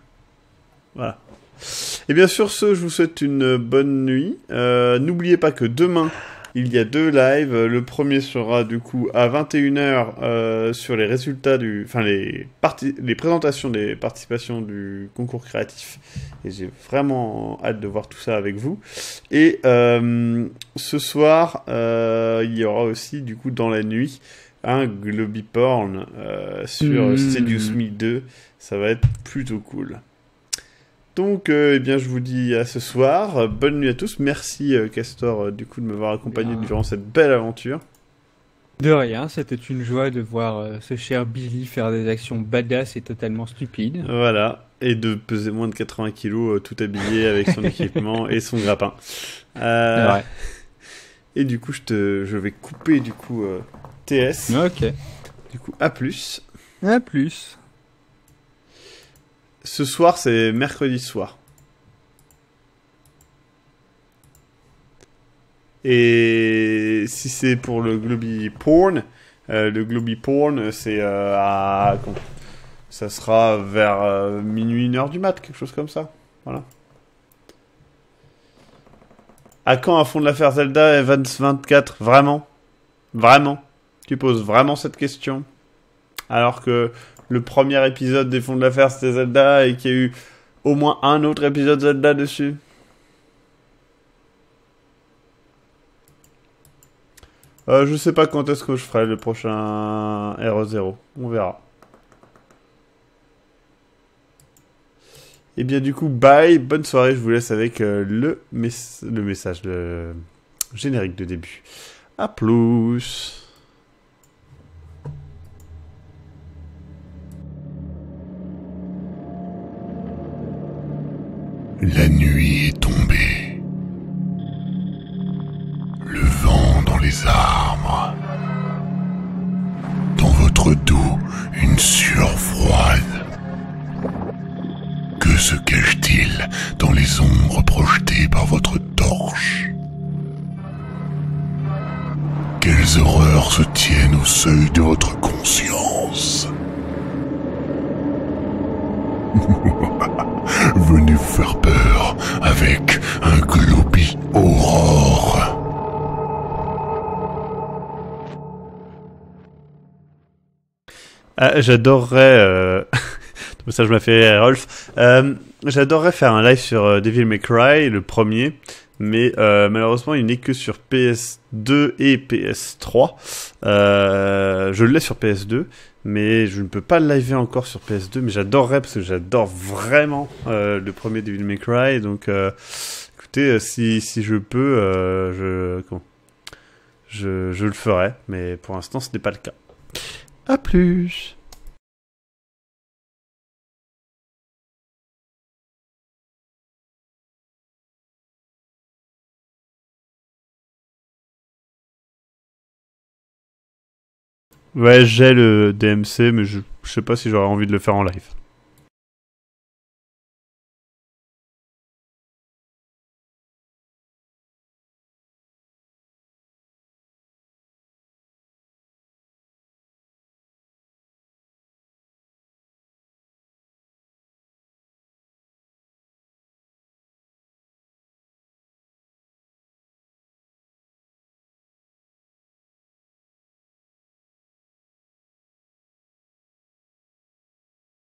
Voilà. Et bien sur ce, je vous souhaite une bonne nuit. N'oubliez pas que demain, il y a 2 lives. Le premier sera du coup à 21h sur les résultats les présentations des participations du concours créatif. Et j'ai vraiment hâte de voir tout ça avec vous. Et ce soir, il y aura aussi du coup dans la nuit un Globiporn sur Seduce Me 2. Ça va être plutôt cool. Donc, eh bien, je vous dis à ce soir. Bonne nuit à tous. Merci, Castor, du coup, de m'avoir accompagné durant cette belle aventure. De rien, c'était une joie de voir ce cher Billy faire des actions badass et totalement stupides. Voilà. Et de peser moins de 80 kilos, tout habillé avec son équipement et son grappin. Ouais. Et du coup, je vais couper, du coup, TS. Ok. Du coup, à plus. À plus. Ce soir, c'est mercredi soir. Et si c'est pour le Globiporn, c'est ça sera vers minuit, 1h du mat, quelque chose comme ça. Voilà. À quand un fond de l'affaire Zelda Evans 24 ? Vraiment ? Vraiment ? Tu poses vraiment cette question ? Alors que le premier épisode des fonds de l'affaire c'était Zelda et qu'il y a eu au moins un autre épisode Zelda dessus. Je sais pas quand est-ce que je ferai le prochain RE0. On verra. Et bien du coup, bye, bonne soirée. Je vous laisse avec le message, le générique de début. À plus. La nuit est tombée. Le vent dans les arbres. Dans votre dos, une sueur froide. Que se cache-t-il dans les ombres projetées par votre torche ? Quelles horreurs se tiennent au seuil de votre conscience ? Venez vous faire peur avec un Globi Aurore. J'adorerais... Ça, je m'a fait Rolf. J'adorerais faire un live sur Devil May Cry, le premier, mais malheureusement, il n'est que sur PS2 et PS3. Je l'ai sur PS2, mais je ne peux pas le liver encore sur PS2, mais j'adorerais, parce que j'adore vraiment le premier Devil May Cry, donc écoutez, si je peux, je le ferai, mais pour l'instant, ce n'est pas le cas. À plus. Ouais, j'ai le DMC, mais je sais pas si j'aurais envie de le faire en live.